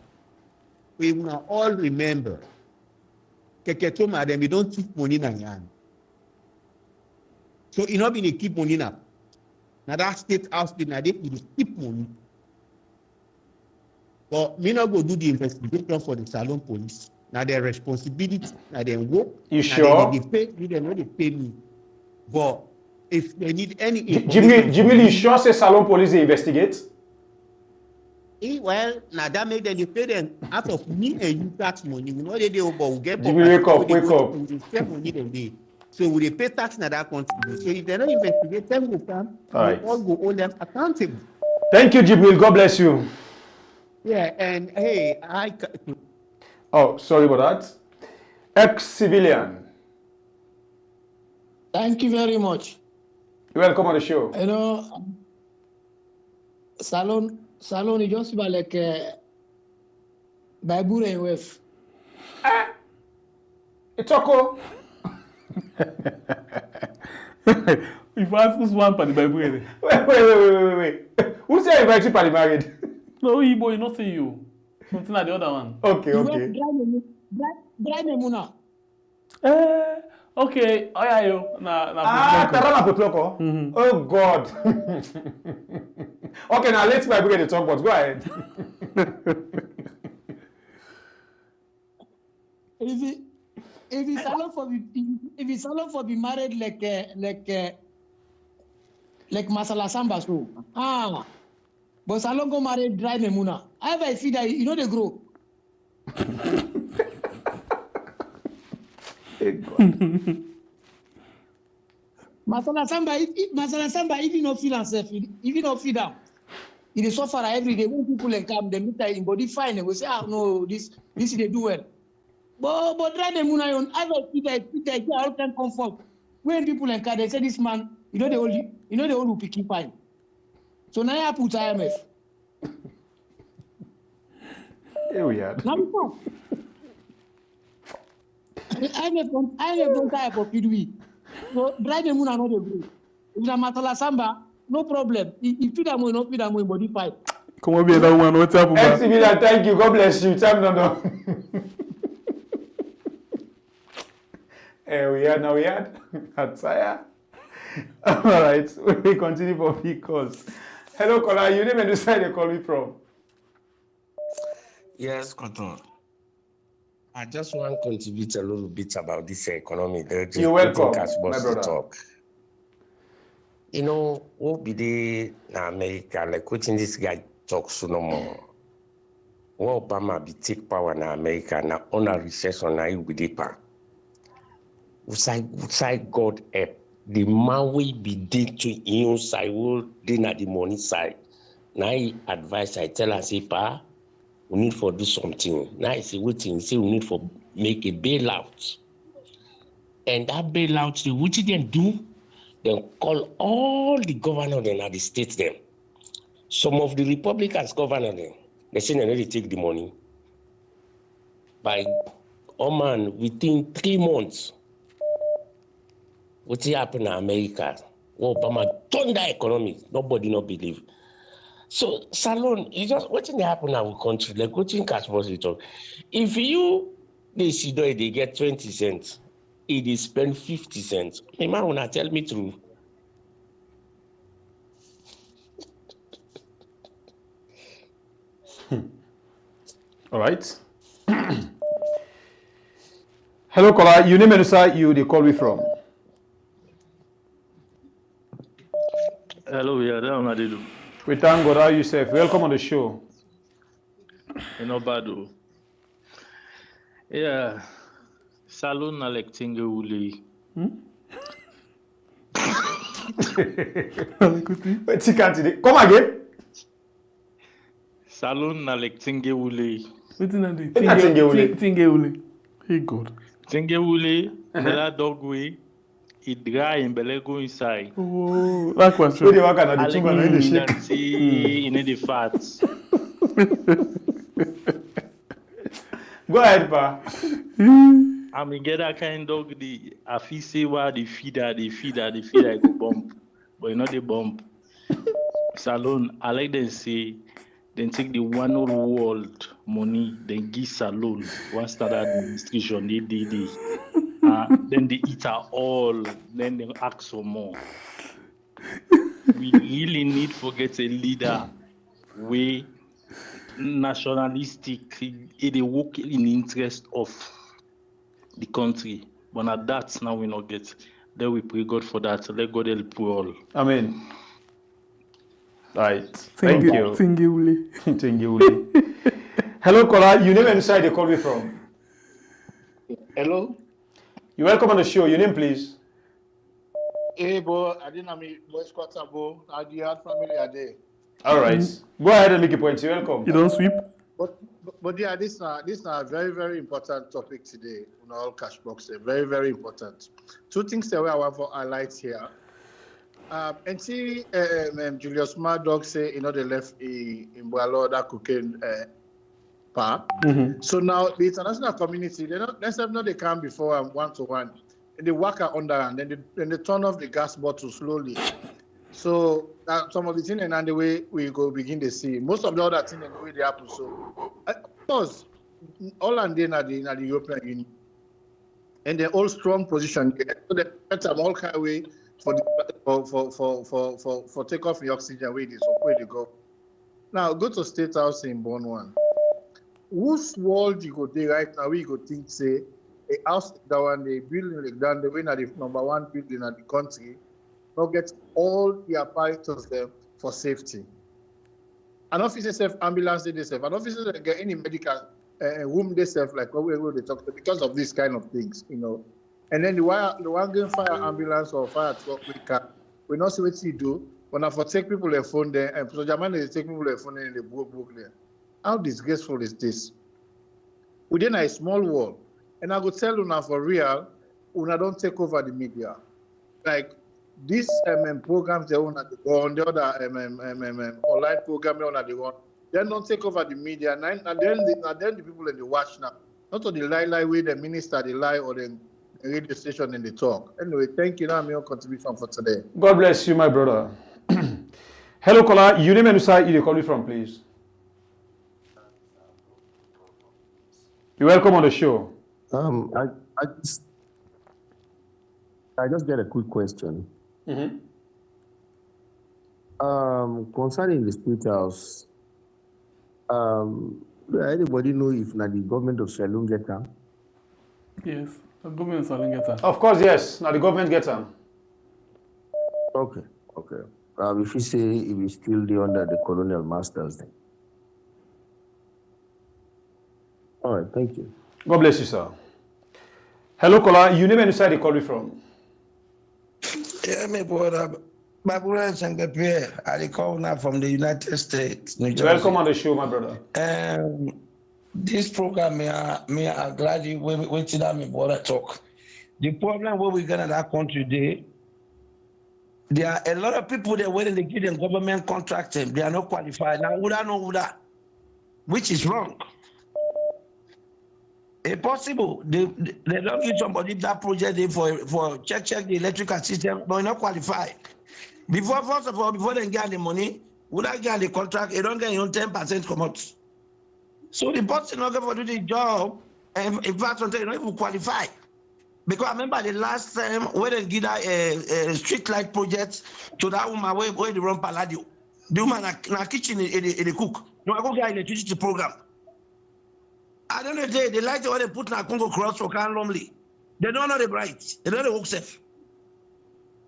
we will all remember. Keketoma them, we don't keep money in hand. So you know be they keep money now. Now that state house now they keep money. But me not go do the investigation for the Salon police. Now their responsibility, now they work. You sure? They pay me, they know they pay me. But if they need any Jimmy, you sure say Salon police they investigate? Well, now that make them they pay them out of me and you tax money. We know they will get. Jimmy, wake up. We spend money them day. So we they pay tax in that country. So if they don't investigate, them will come. Right. We all go hold them accountable. Thank you, Jimmy. God bless you. Yeah, and hey, Oh, sorry about that. Ex-civilian. Thank you very much. You're welcome on the show. You know, Salon, it just about like Bible and Wef. It's okay. If I ask who's one for the Bible, Wait. Who said invite you for the married? no, Igbo, you not see you. Something like the other one. Okay. Drive me, Muna. Okay. Oh yeah, yo. Tarana Potloko. Oh God. Okay, now let's Bible get the talk, but go ahead. If it's allowed for be married like Masala Samba so. But Salon go marry dry Memuna. However, I see that you know they grow. Masala Samba, even not feel himself, even not feel down. He suffer every day. When people come, they meet in body fine. They will say, no, this they do well. But dry Memuna, however, I see that all can comfort. When people come, they say this man, you know the only picking fine. So now I put IMF. Here we are. Now before. IMF don't care for PDB. So drive them on another group. If the Matala Samba, no problem. If feed them no feed them body fight. Come on, be that one. What's up, man? Ex-civilian, thank you. God bless you. Time no. We had Ataya. All right, we continue for because Hello, caller. Your name and the side you're calling from. Yes, Cotton. I just want to contribute a little bit about this economy. You're welcome, my brother. Talk. You know, what be the in America, like what in this guy talks no more. What Obama be take power in America, now on a recession, now with the power. Side God help. The man will be dead to inside, will then at the money side. Now I advise, I tell us, pa, we need for do something. Now I say, waiting, say we need for make a bailout. And that bailout, which they do, they call all the governors in the states them. Some of the Republicans governor them, they say they need to take the money. By, oh man, within 3 months, what happened in America? Well, Obama turned the economy. Nobody not believe. So, Salon, you just what's happen in our country? Like what in cash was talk. If they see they get 20 cents, it is spend 50 cents. My man wanna tell me true. All right. Hello, caller. Your name and the side you they call me from. Hello, yeah, that's what I do. We thank God. How you safe? Welcome on the show. Not bad though. Yeah, salon electing uli. Wait, you can't. Come again. Salon electing uli. What's in the Tingeuli. Hey God. Tingewule, the dog way. It dry and belly go inside. Oh, that was Where they work at the tumor in the shake. See in the fats. Go ahead, pa. I mean, get that kind dog. The afisi where the feeder go bump, but you know the bump. Salon, I like them say, then take the one world money, then give salon one standard administration. They. Then they eat all, then they ask for more. We really need to get a leader way nationalistic, they work in the interest of the country. But at that, now we not get. Then we pray God for that. Let God help you all. Amen. Right. Thank you. Tingeuli. Hello, caller. Your name and the side they call me from. Hello. You're welcome on the show. Your name, please. Hey, boy, I didn't have me voice quarter, boy. I the hard family are there. All right. Go ahead and make a point. You're welcome. You don't sweep? But yeah, this is a very, very important topic today on all cash box. Very, very important. Two things that I want to highlight here. And see, Julius Murdoch say, they left in Boalo that cocaine part. Mm-hmm. So now the international community, they come before 1-to-1. And they work under and then they turn off the gas bottle slowly. So some of the things and the way we go begin to see. Most of the other things and the way they happen. So of course, all and then at the European Union. And they're all strong position. So they set them all kind of way for take off the oxygen where they go. Now go to State House in Born One. Whose world you go there right now? We go think say a house that one they building like that, the way na the number one building in the country, not get all the apparatus there for safety. An officer self ambulance they self, an officer that get any medical room they self like what they talk to because of these kind of things, And then the one going fire ambulance or fire truck we not see what you do. When I for take people their phone there and so German they take people their phone and they book there. How disgraceful is this? Within a small world, and I go tell you now for real, una don't take over the media. Like this programs they want to go on, the other online program they want to go on. They don't take over the media, and then the people in the watch now. Not on the lie way the minister they lie or the radio station and they talk. Anyway, thank you. Now I'm your contribution for today. God bless you, my brother. Hello, caller. Your name and side you call me from, please. You're welcome on the show. I just get a quick question. Mm-hmm. Concerning the State House, anybody know if now the government of Sierra Leone get them? Yes, the government will get that. Of course, yes. Now the government gets them. Okay. If you say it is still there under the colonial masters, then. All right, thank you. God bless you, sir. Hello, caller. You name and side you call me from. Yeah, my brother. My brother is I call now from the United States, New Jersey. Welcome on the show, my brother. This program, me are glad you waiting on me brother talk. The problem where we got in that country today, there are a lot of people that when they give them government contracting, they are not qualified. Now, would I know that? Which is wrong. It's possible. They don't give somebody that project for check the electrical system, but not qualified. First of all, before they get the money, would I get the contract? They don't get your 10% come out. So the person not going to do the job, and in fact, sometimes you don't even qualify. Because I remember the last time when they did a street light project to that woman where they run Palladio. The woman in the kitchen, they cook. No, I go get electricity program. At the end of the day, they like the way they put in a Congo cross for Can Lonely. They don't know the bright. They don't know the work safe.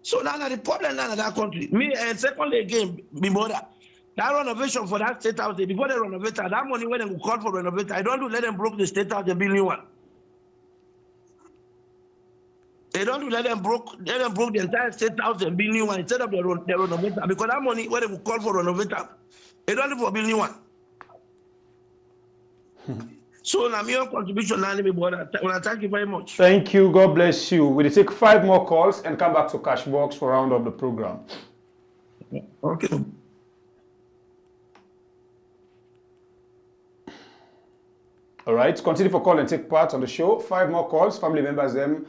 So now the problem now in that country. Me, and secondly again, me mother. That renovation for that state house, before they renovate, that money when they will call for renovate, I don't do let them broke the state house, they build new one. They don't do let them broke the entire state house and build new one instead of the renovator. Because that money when they will call for renovator, they don't do for build new one. So now my contribution now, brother. Well, thank you very much. Thank you. God bless you. We'll take 5 more calls and come back to Cashbox for round of the program. Okay. All right. Continue for call and take part on the show. 5 more calls. Family members them.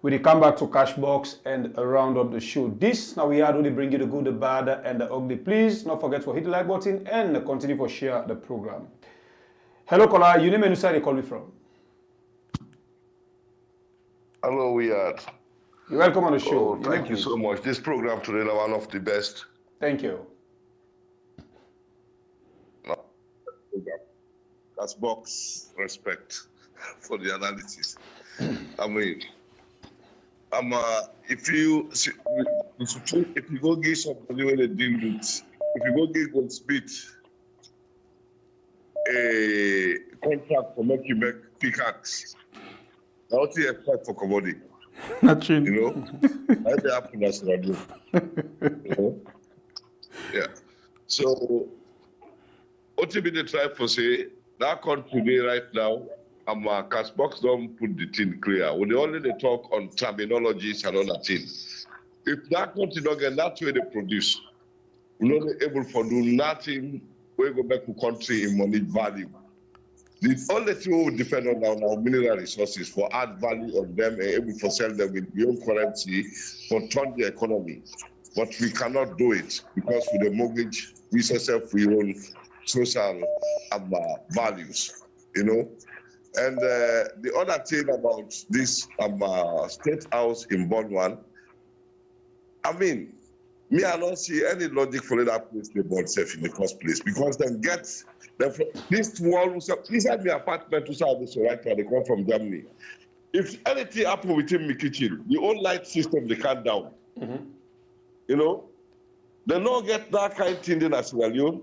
We'll come back to Cashbox and a round of the show. This now we are only bring you the good, the bad, and the ugly. Please don't forget to hit the like button and continue for share the program. Hello, caller. You name and side you call me from. Hello, Weird. You're welcome on the show. Oh, thank you so much. This program today is one of the best. Thank you. That's box respect for the analysis. I mean, if you go give somebody when they deal with, if you go give Goldsmith a contract for make you make pickaxe, what do you expect for commodity? Not true. You know, that's the happen as well. You know? Yeah. So, what you be try for say that country today right now, Cashbox don't put the thing clear. When they only they talk on terminologies and other things. If that country don't get that way they produce, we're not able to do nothing. We go back to country in money value. The only thing we depend on our mineral resources for add value on them and able to sell them with real currency for turn the economy. But we cannot do it because with the mortgage, we self we own social values, you know. And the other thing about this state house in Bonwan, I mean, me I don't see any logic for that place they bought safe in the first place because them get this wall inside my apartment to service right now they come from Germany. If anything happen within my kitchen, the old light system they cut down. Mm-hmm. You know, they don't get that kind of thing in Sierra Leone.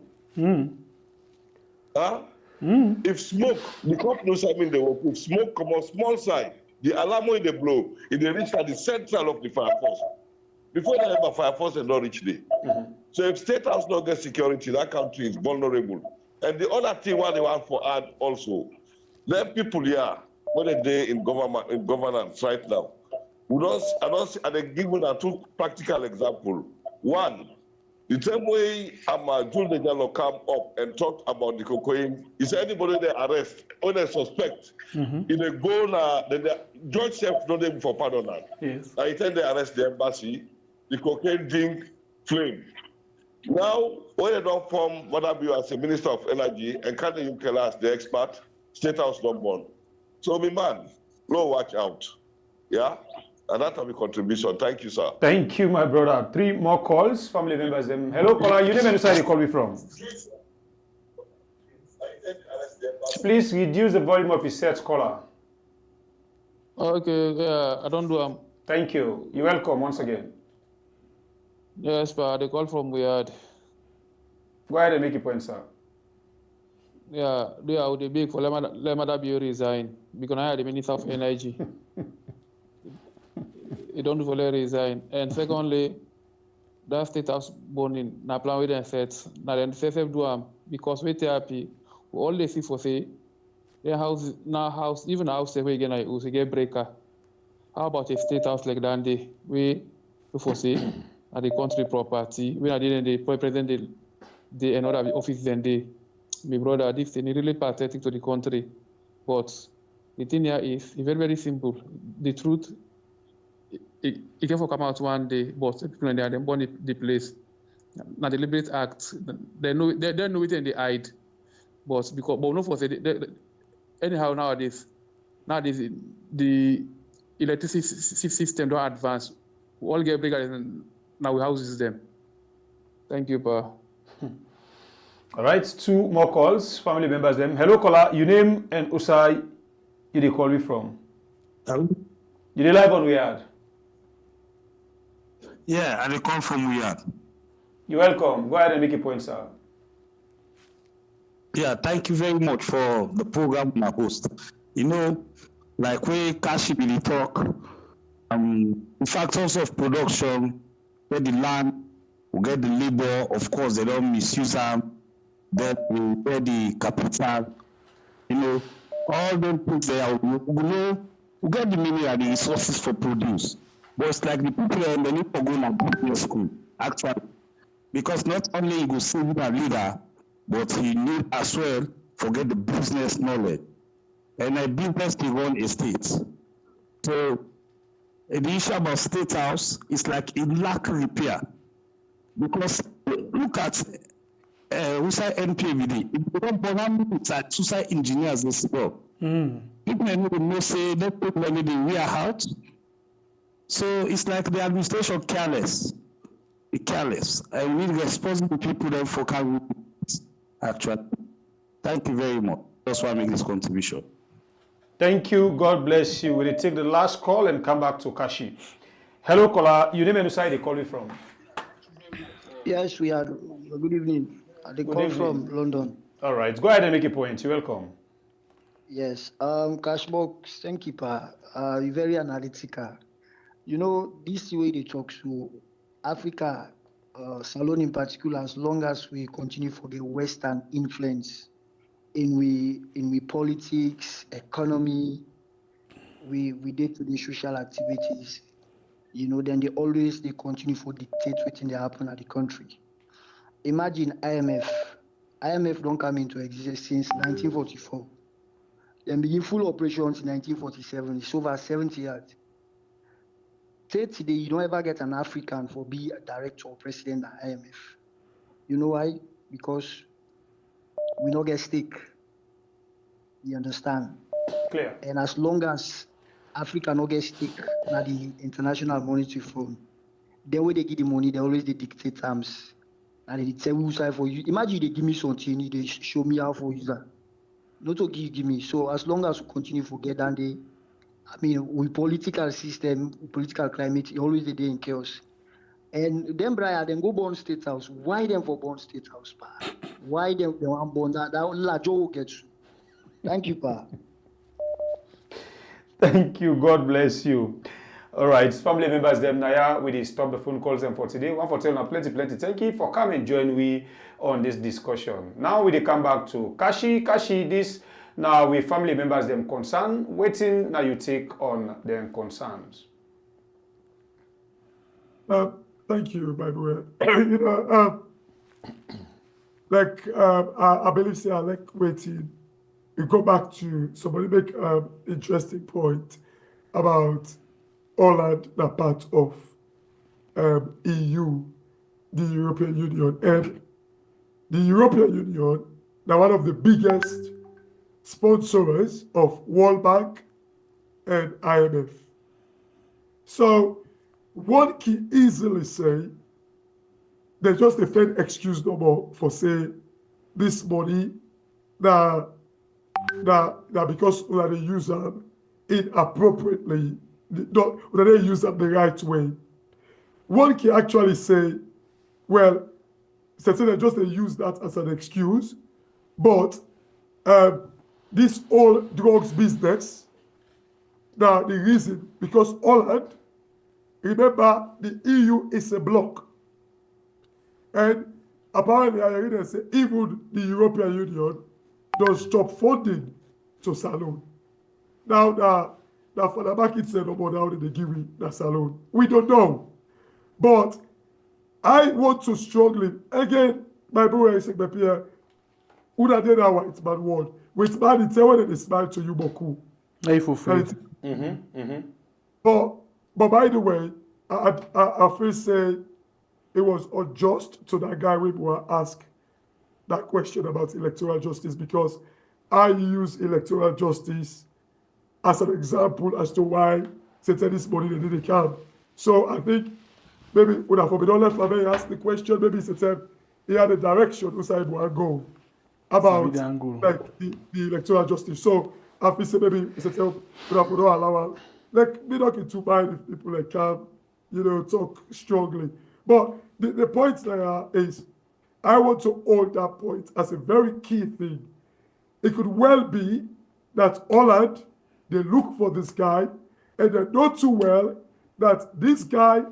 Huh? If smoke, the company I mean they will put smoke come on small side, the alarm when they blow, it they reach at the central of the fire force. Before they have a fire force and not reach there. So if state house not get security, that country is vulnerable. And the other thing what they want for add also, there people here, when they in governance right now, I they give you 2 practical examples. One, the same way Jules de Jallo come up and talk about the cocaine, is anybody they arrest or they suspect, in a go the judge self not able for pardon that. Yes. I intend they arrest the embassy, the cocaine drink flame. Now, when they don't form what I as a Minister of Energy and Kande Yukela as the expert, State House don't born. So, me man, no watch out. Yeah? And that's my contribution. Thank you, sir. Thank you, my brother. 3 more calls. Family members. Them. Hello, caller. You name and side you call me from. Please reduce the volume of your set, caller. Okay, yeah, I don't do Thank you. You're welcome once again. Yes, but they call from Weird. Go ahead and make your point, sir. Yeah, they are the big for Lemada Bio resign because I had the Minister of Energy. He don't fully resign. And secondly, that state house burning, na plan with them set, na then say do because we therapy, we all they see for say, their house, now house, even house say we again I will get breaker. How about a state house like that? We foresee at the country property. We are dealing the president the another office then they. My brother, this thing is really pathetic to the country. But the thing here is very, very simple. The truth, it can come out one day, but people in there they burn the place. Now deliberate act. They know it and they hide. But no for say anyhow nowadays the electricity system don't advance. We all get bigger and now we houses them. Thank you, Pa. All right, 2 more calls. Family members, them. Hello, caller. Your name and Usai, you they call me from. You they live on Weird. Yeah, I they call from Weird. You're welcome. Go ahead and make a point, sir. Yeah, thank you very much for the program, my host. You know, like we Kashi really talk, the factors of production, where the land, we get the labor, of course, they don't misuse them. Then we get the capital, you know, all those things there, we get the money and the resources for produce. But it's like the people they need to go to business school, actually. Because not only you go see a leader, but he need as well forget the business knowledge. And a business they run a state. So the issue about state house is like a lack repair. Because look at Usai NPVD, if you don't program it's like Usai engineers as well. People know say they put money the rear out. So it's like the administration careless. Careless. And we need responsible people then for carrying actually. Thank you very much. That's why I make this contribution. Thank you. God bless you. We'll take the last call and come back to Kashi. Hello, caller. Your name and side they call you from. Yes, we are. Good evening. They call from London. All right. Go ahead and make a point. You're welcome. Yes. Cashbox, thank you, Pa. You're very analytical. You know, this way they talk to Africa, Salon in particular, as long as we continue for the Western influence in we politics, economy, we day-to-day social activities, you know, then they continue for dictate within the happen at the country. Imagine IMF. IMF don't come into existence since 1944. Then begin full operations in 1947. It's over 70 years. Today, you don't ever get an African for be a director or president at IMF. You know why? Because we don't get stake. You understand? Clear. And as long as Africa no get stake at the International Monetary Fund, then when they give the money, they always they dictate terms. And they tell you side for you. Imagine they give me something, they show me how for use that. Not to give me. So as long as we continue to get down there, I mean, with political system, political climate, it always the day in chaos. And then, Brian, then go born state house. Why them for born state house, Pa? Why them they want born that Lajo gets? Thank you, Pa. Thank you. God bless you. All right, family members, them Naya, we stop the phone calls and for today. One for telling plenty. Thank you for coming join we on this discussion. Now we come back to Kashi. This now we family members them concern. Waiting now you take on them concerns. Thank you, by the way. You know, I believe say I like waiting. You go back to somebody make interesting point about Holland, that part of EU, the European Union, and the European Union, now one of the biggest sponsors of World Bank and IMF. So one can easily say they just defend excuse no more for say this money that because they use them inappropriately, that they use them the right way. One can actually say, well, certainly just they use that as an excuse, but this whole drugs business, now the reason, because Holland, remember the EU is a bloc. And apparently I read and say even the European Union does stop funding to Salone. Now for the market said about how did they give it the Salone. We don't know. But I want to strongly, again, my brother is saying, Una did our white man word. White man, it's when they smile to you, Boku. But by the way, I feel say it was unjust to that guy we were asked that question about electoral justice, because I use electoral justice as an example as to why this money they didn't come. So I think maybe would have forbidden left for me ask the question, maybe it's he had a direction who side will go about like the electoral justice. So I feel say maybe it's would have don't allow like me not get too mind if people like come, talk strongly. But the point there is I want to hold that point as a very key thing. It could well be that Holland, they look for this guy and they know too well that this guy,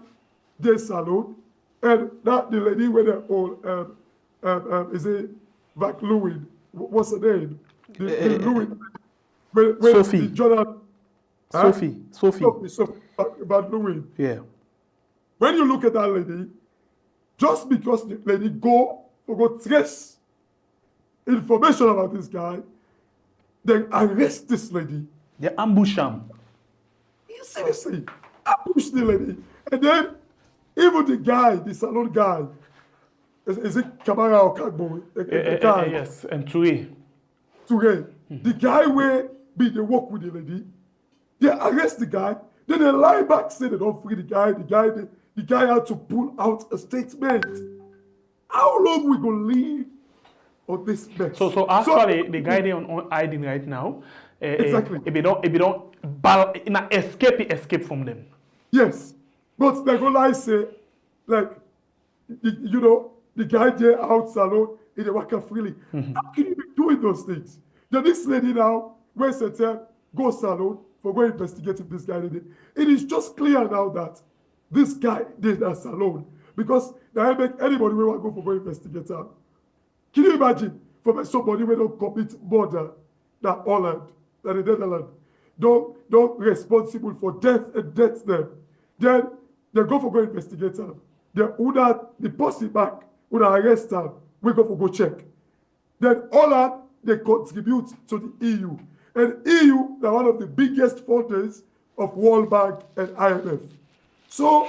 they salute, and that the lady with the old, is it Vac Lewin? What's her name? The Lewin. Sophie. Sophie Vac Lewin. Yeah. When you look at that lady, just because the lady go trace information about this guy, then arrest this lady. They ambush him. Seriously, ambush the lady. And then even the guy, the salon guy, is it Kamara or Kagbo? Yes, and Touré. The guy where be they work with the lady, they arrest the guy, then they lie back, say they don't free the guy. The guy had to pull out a statement. How long we gonna live on this mess? So actually, the guy they on hiding right now. Exactly. If you don't escape from them. Yes, but they go like say, like, the guy there out salon in the worker freely. How can you be doing those things? Then this lady now, when she go salon for go investigate if this guy did it. It is just clear now that this guy did a salon because now make anybody will go for go investigate him. Can you imagine for somebody who don't commit murder than Holland, than the Netherlands, don't responsible for death and death them. Then they go for go investigate him. Then the posse back would arrest him. We go for go check. Then Holland they contribute to the EU. And EU are one of the biggest funders of World Bank and IMF. So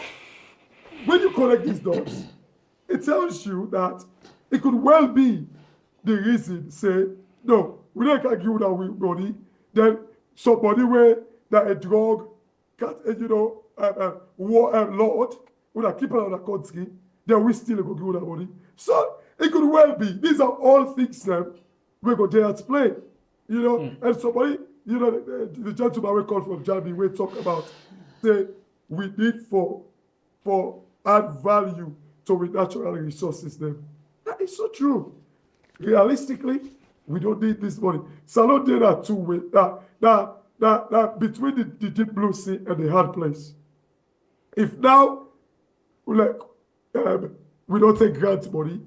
when you connect these dots, it tells you that it could well be the reason, say, no, we don't give you that with money, then somebody where that a drug, lord, would have keep it out of the country, then we still go give you that money. So it could well be. These are all things that we go there to play. And somebody, the gentleman we call from Germany, we talk about, say, we need for add value to the natural resources then. That is so true. Realistically, we don't need this money. Salon did that too with that between the deep blue sea and the hard place. If now we don't take grant money,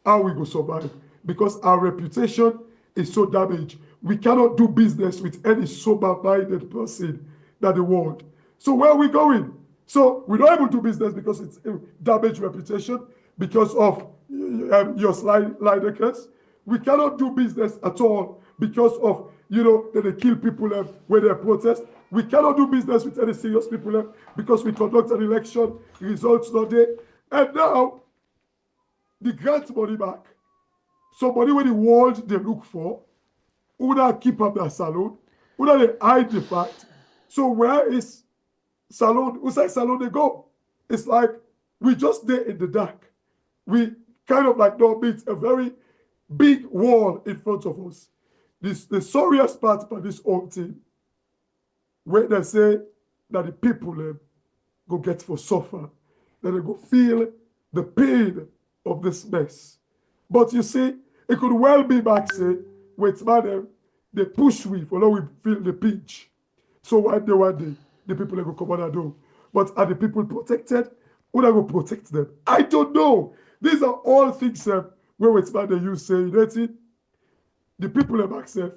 how we go survive? Because our reputation is so damaged. We cannot do business with any sober-minded person in the world. So where are we going? So we're not able to do business because it's a damaged reputation, because of your slider case. We cannot do business at all because of, that they kill people when they protest. We cannot do business with any serious people because we conduct an election, results not there. And now, the grant money back. Somebody when the world they look for, who not keep up their salon, who not they hide the fact. So where is salon, who say salon they go? It's like we just there in the dark. We kind of like don't meet a very big wall in front of us. This the sorriest part about this whole thing, where they say that the people go get for suffer, that they go feel the pain of this mess. But you see, it could well be back say, wait, madam, they push we for now we feel the pinch. So one day, the people go come on and do. But are the people protected? Who are going to protect them? I don't know. These are all things where wait, madam, you say, that's it. The people in back say,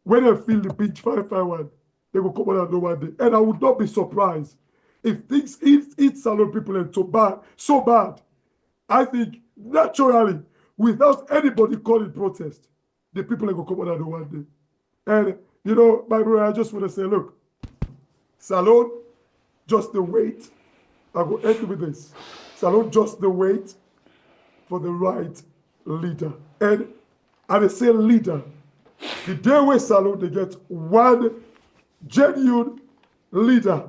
when they feel the pinch 551, they will come on and do one day. And I would not be surprised if things eat salon people and so bad. I think naturally, without anybody calling protest, the people are going to come on and do one day. And, you know, my brother, I just want to say, look, salon, just the wait. I will end with this. Salon, just the wait for the right leader. And I say leader. The day where salon, they get one genuine leader,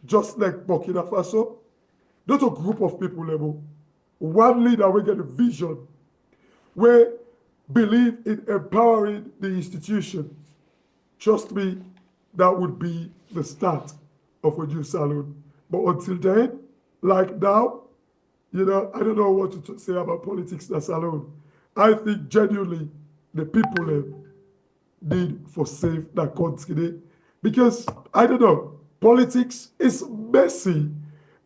just like Burkina Faso, not a group of people level. One leader will get a vision, where believe in empowering the institutions. Trust me, that would be the start of a new salon. But until then, like now, you know, I don't know what to say about politics in a salon. I think genuinely the people need for save that country. Because, I don't know, politics is messy.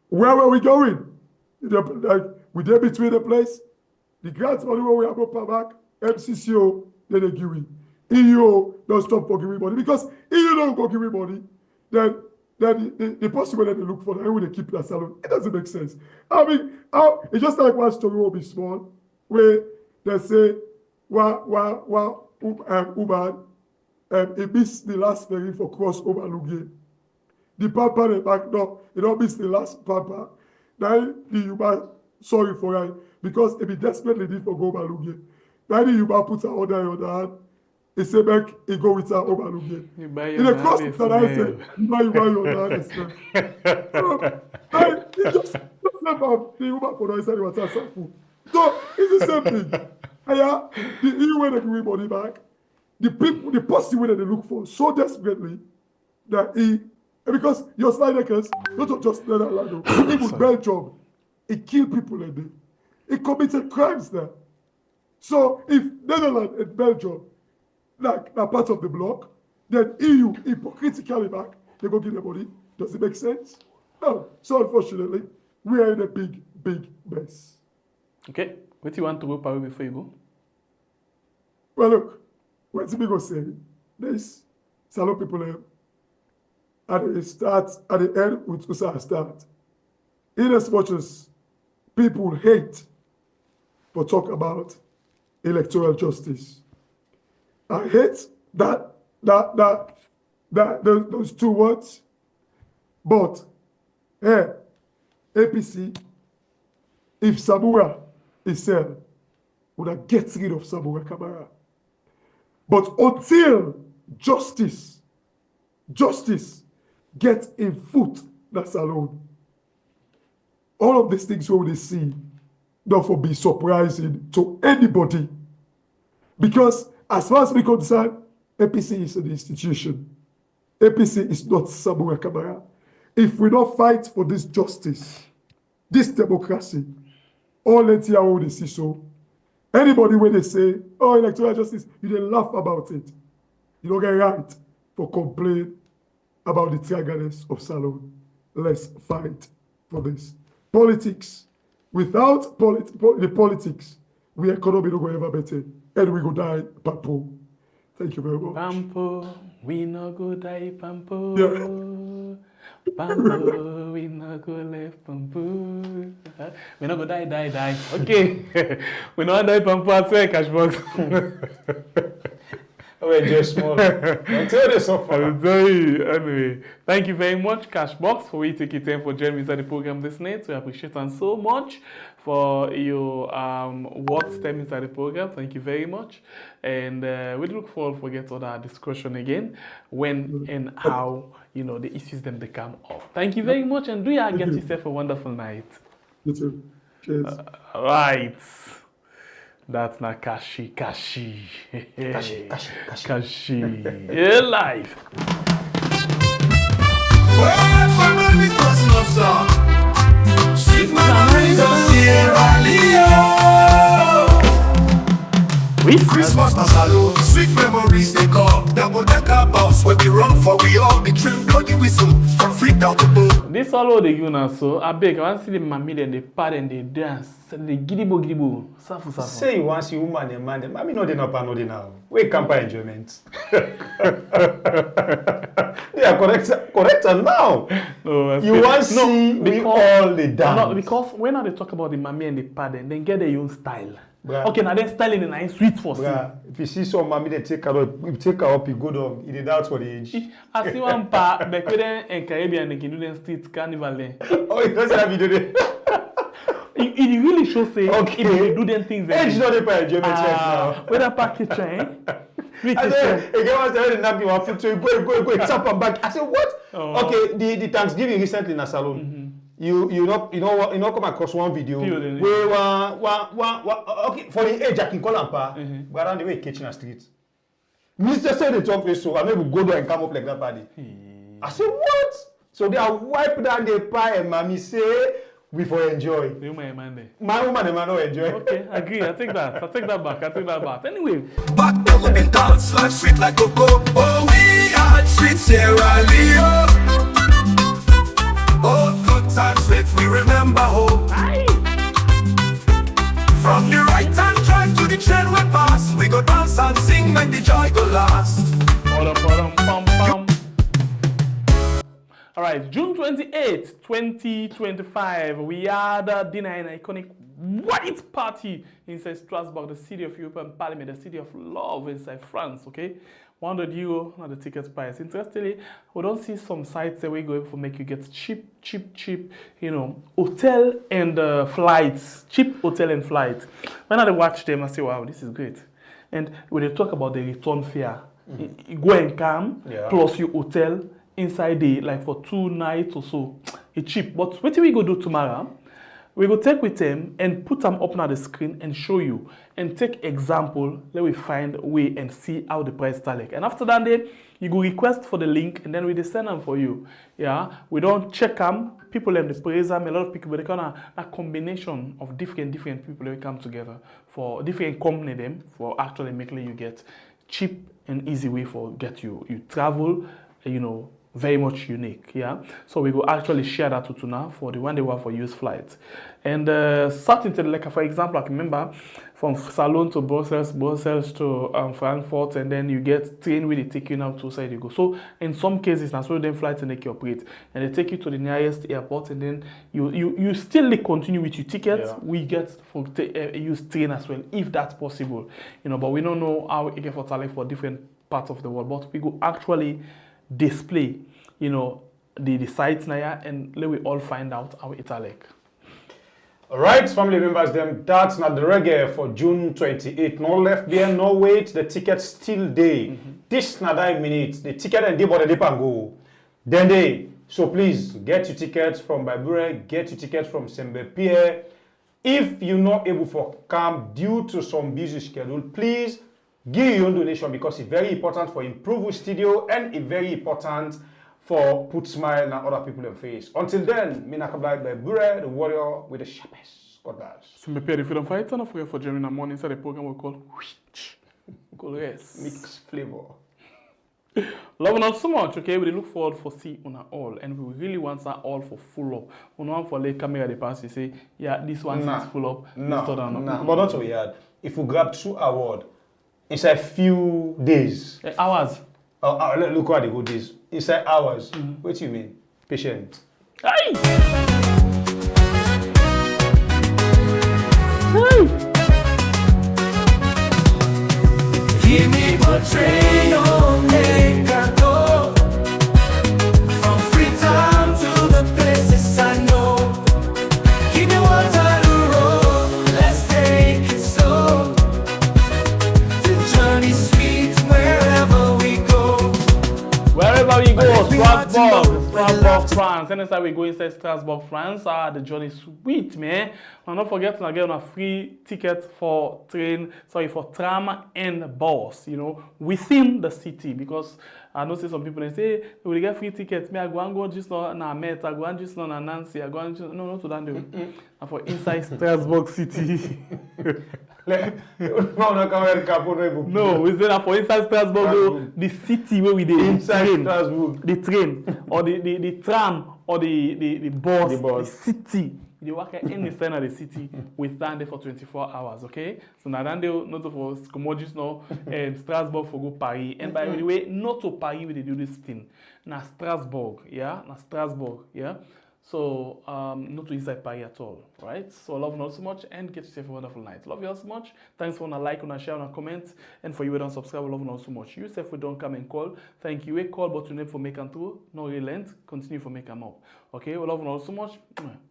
Where were we going? Like, we there between the place, the grant money where we have up back, MCCO, then they give it. EU don't stop for giving money. Because EU don't go giving money, then the person where they look for, then they keep that salon. It doesn't make sense. I mean, it's just like one story will be small, where they say, Uber, he missed the last ferry for cross over Lugie. The papa they back no, he don't miss the last papa. Now the Uber sorry for it because he be desperately need for go over Lugie. Now the Uber put her order in your hand. He say back he go with her over Lugie. In the cross that I say, you buy your hand. So he just left out the Uber for the inside the water. So it's the same thing. Yeah, the EU when they give money back. The people, the person where they look for so desperately that because your Slidekers, not just Netherlands, even Belgium, he killed people in there. He committed crimes there. So if Netherlands and Belgium, like are part of the bloc, then EU hypocritically back, they go give their money. Does it make sense? No. So unfortunately, we are in a big, big mess. Okay. What do you want to go Paris before you go? Well, look. What did we go say? This salon people at the end with Usa start. In as much as people hate for talk about electoral justice. I hate those two words. But APC, if Samura is said, would have get rid of Samura Kamara. But until justice gets a foot, that's alone. All of these things we see, therefore be surprising to anybody. Because as far as we're concerned, APC is an institution. APC is not Samura Kamara. If we don't fight for this justice, this democracy, all let's hear how they see so. Anybody when they say, oh, electoral justice, you don't laugh about it. You don't get right for complain about the triggerness of Salon. Let's fight for this. Politics. Without the politics, we economy don't go ever better. And we go die, Pampo. Thank you very much. Pampo, we no go die, Pampo. Yeah. Pampo, we no go left, Pampo. We no go die. Okay. We no die, Pampo, I swear, Cashbox. enjoy small. Until they suffer. I'll tell you. Anyway, thank you very much, Cashbox, for taking time for joining me inside the program this night. We appreciate them so much for your words time inside the program. Thank you very much. And we look forward to get other discussion again when and how the issues them they come up. Thank you very much, and do you get yourself a wonderful night. You too. Cheers. Right. That's not Kashi. Kashi. Yeah, live. Sweet memories of Sierra Leone. Christmas Masalo, sweet memories they call. Double decker bus where we run for we all the trim bloody whistle from freaked out to boom. This all the you so I beg I want to see the mommy and the pad and they dance the giddy-bo safu. Say you want to see woman and man, mommy no they not no they now. We camp enjoyment. They are correct now. No, you want to see we all the dance. No, because when they talk about the mommy and the pad and then get their own style. Bruh. Okay, now then styling and I sweet for if you see some mommy they take her up, you go down. It is out for the age. I see one part back in Caribbean they can do them street carnival there. Oh, it doesn't have video there. It really shows say okay. If they do them things there. Age not the part enjoyment now. Whether package train. I said, again, once I nap you want to go, tap and back. I said, what? Oh. Okay, the Thanksgiving recently in a salon. Mm-hmm. You know come across one video where okay for the age I can call pa, but around the way kitchen street. Mr. said the talk so I maybe go there and come up like that party. I said what? So they are wipe down the pie and mommy say we for enjoy. My woman and man no enjoy. Okay, agree. I take that back. Anyway. Back then we been dance life sweet like cocoa. Oh we are sweet Sierra Leone. Oh good times that we remember home. From the right hand drive to the train we pass. We go dance and sing when the joy go last. Alright, June 28th, 2025, we had a dinner in an iconic white party inside Strasbourg, the city of European Parliament, the city of love inside France, okay? €100 on the ticket price. Interestingly, we don't see some sites where we go for make you get cheap, hotel and flights, cheap hotel and flight. When I watch them, I say, wow, this is great. And when they talk about the return fare, you go and come, plus your hotel, inside the like for 2 nights or so, it's cheap. But what we go do tomorrow? We go take with them and put them up on the screen and show you and take example. Let we find a way and see how the price start like. And after that day, you go request for the link and then we send them for you. Yeah, we don't check them. People and the praise them. A lot of people, but they kind of a combination of different people that come together for different company them for actually making you get cheap and easy way for get you travel. Very much unique, yeah. So we will actually share that to now for the one they want for use flights. And starting to like for example, I can remember from Salon to Brussels to Frankfurt, and then you get train where they take you now to side you go. So in some cases, that's where them flights and they operate, and they take you to the nearest airport, and then you still continue with your tickets. Yeah. We get for use train as well if that's possible, But we don't know how it get for for different parts of the world, but we go actually display, the sites now, and let we all find out how it's like. Alright, family members, that's not the reggae for June 28th. No left there, no wait, the ticket still day. This not 9 minutes, the ticket and they bought the go. Then they, so please get your tickets from Babure, get your tickets from Sembe Pierre. If you're not able to come due to some busy schedule, please give your own donation because it's very important for improve studio and it's very important for put smile on other people's face. Until then, me Nakablai by Bure, the warrior with the sharpest. God bless. So me pay the freedom fighter, not forget for joining the morning inside the program we call yes. Mix flavor. Love us so much, okay? We look forward for see on all, and we really want that all for full up. We want for like camera the pass, you say, yeah, this one is full up. Nah. But not so weird. If we grab 2 awards inside few days. Hours. Look at the good days. Inside hours. What do you mean? Patient. Hey! Give me more train. Strasbourg, France. Anytime we go inside Strasbourg, France, the journey is sweet, man. And don't forget to get a free ticket for tram and bus, you know, within the city. Because I know some people they say we will get free tickets. Me I go and go just na Met, I go and just na Nancy, I go and just no to that do. And for inside Strasbourg city. No, we say that for inside Strasbourg, the city where we dey inside Strasbourg, the train or the tram or the bus, the city. They work at any side of the city. We stand there for 24 hours, okay? So now then they not for commodities now Strasbourg for go Paris. And by the way, not to Paris where they do this thing. Na Strasbourg, yeah? Na Strasbourg, yeah? So not to inside Paris at all, right? So I love you all so much and get yourself a wonderful night. Love you all so much. Thanks for like, share, and comment. And for you who don't subscribe, I love you all so much. You self we don't come and call. Thank you. We call but you name for make and through. No relent. Continue for make them up. Okay, we love you all so much.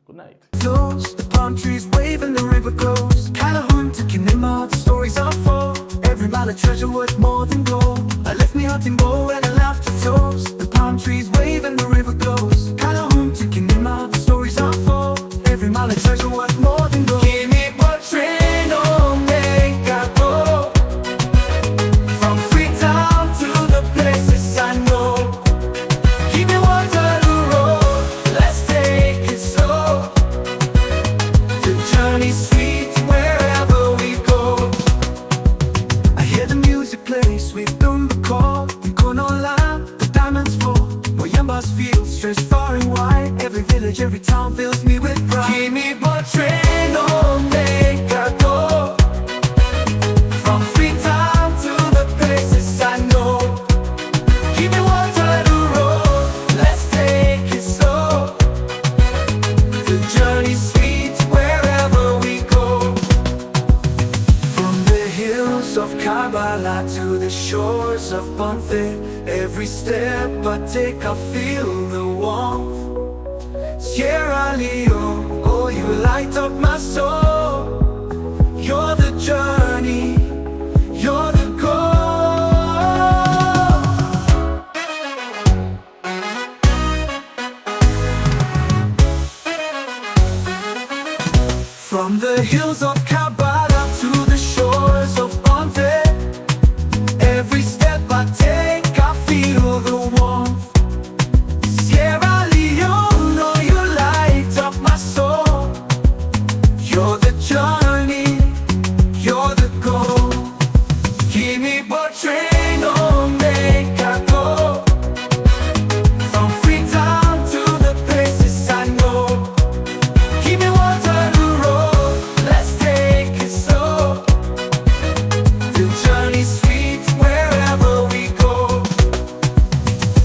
Good night. Flows, the palm trees wave and the river goes. Calhoun to Kinema, the stories are full. Every mile of treasure worth more than gold. I left me hunting bow and I laughed at toes. The palm trees wave and the river goes. Calhoun to Kinema, the stories are full. Every mile of treasure worth more than gold. Give me what train on make I go. From Freetown to the places I know. Keep me Waterloo Road, let's take it slow. The journey's sweet wherever we go. I hear the music play, sweet the call. We go no line, the diamonds fall. Moyambas feel stretched far and wide. Every village, every town fills me with pride. Give me what train on make I go. From Freetown to the places I know. Keep me Waterloo Road, let's take it slow. The journey's sweet wherever we go. From the hills of Kabbalah to the shores of Bonfim, every step I take I feel the warmth. Sierra Leone, oh you light up my soul.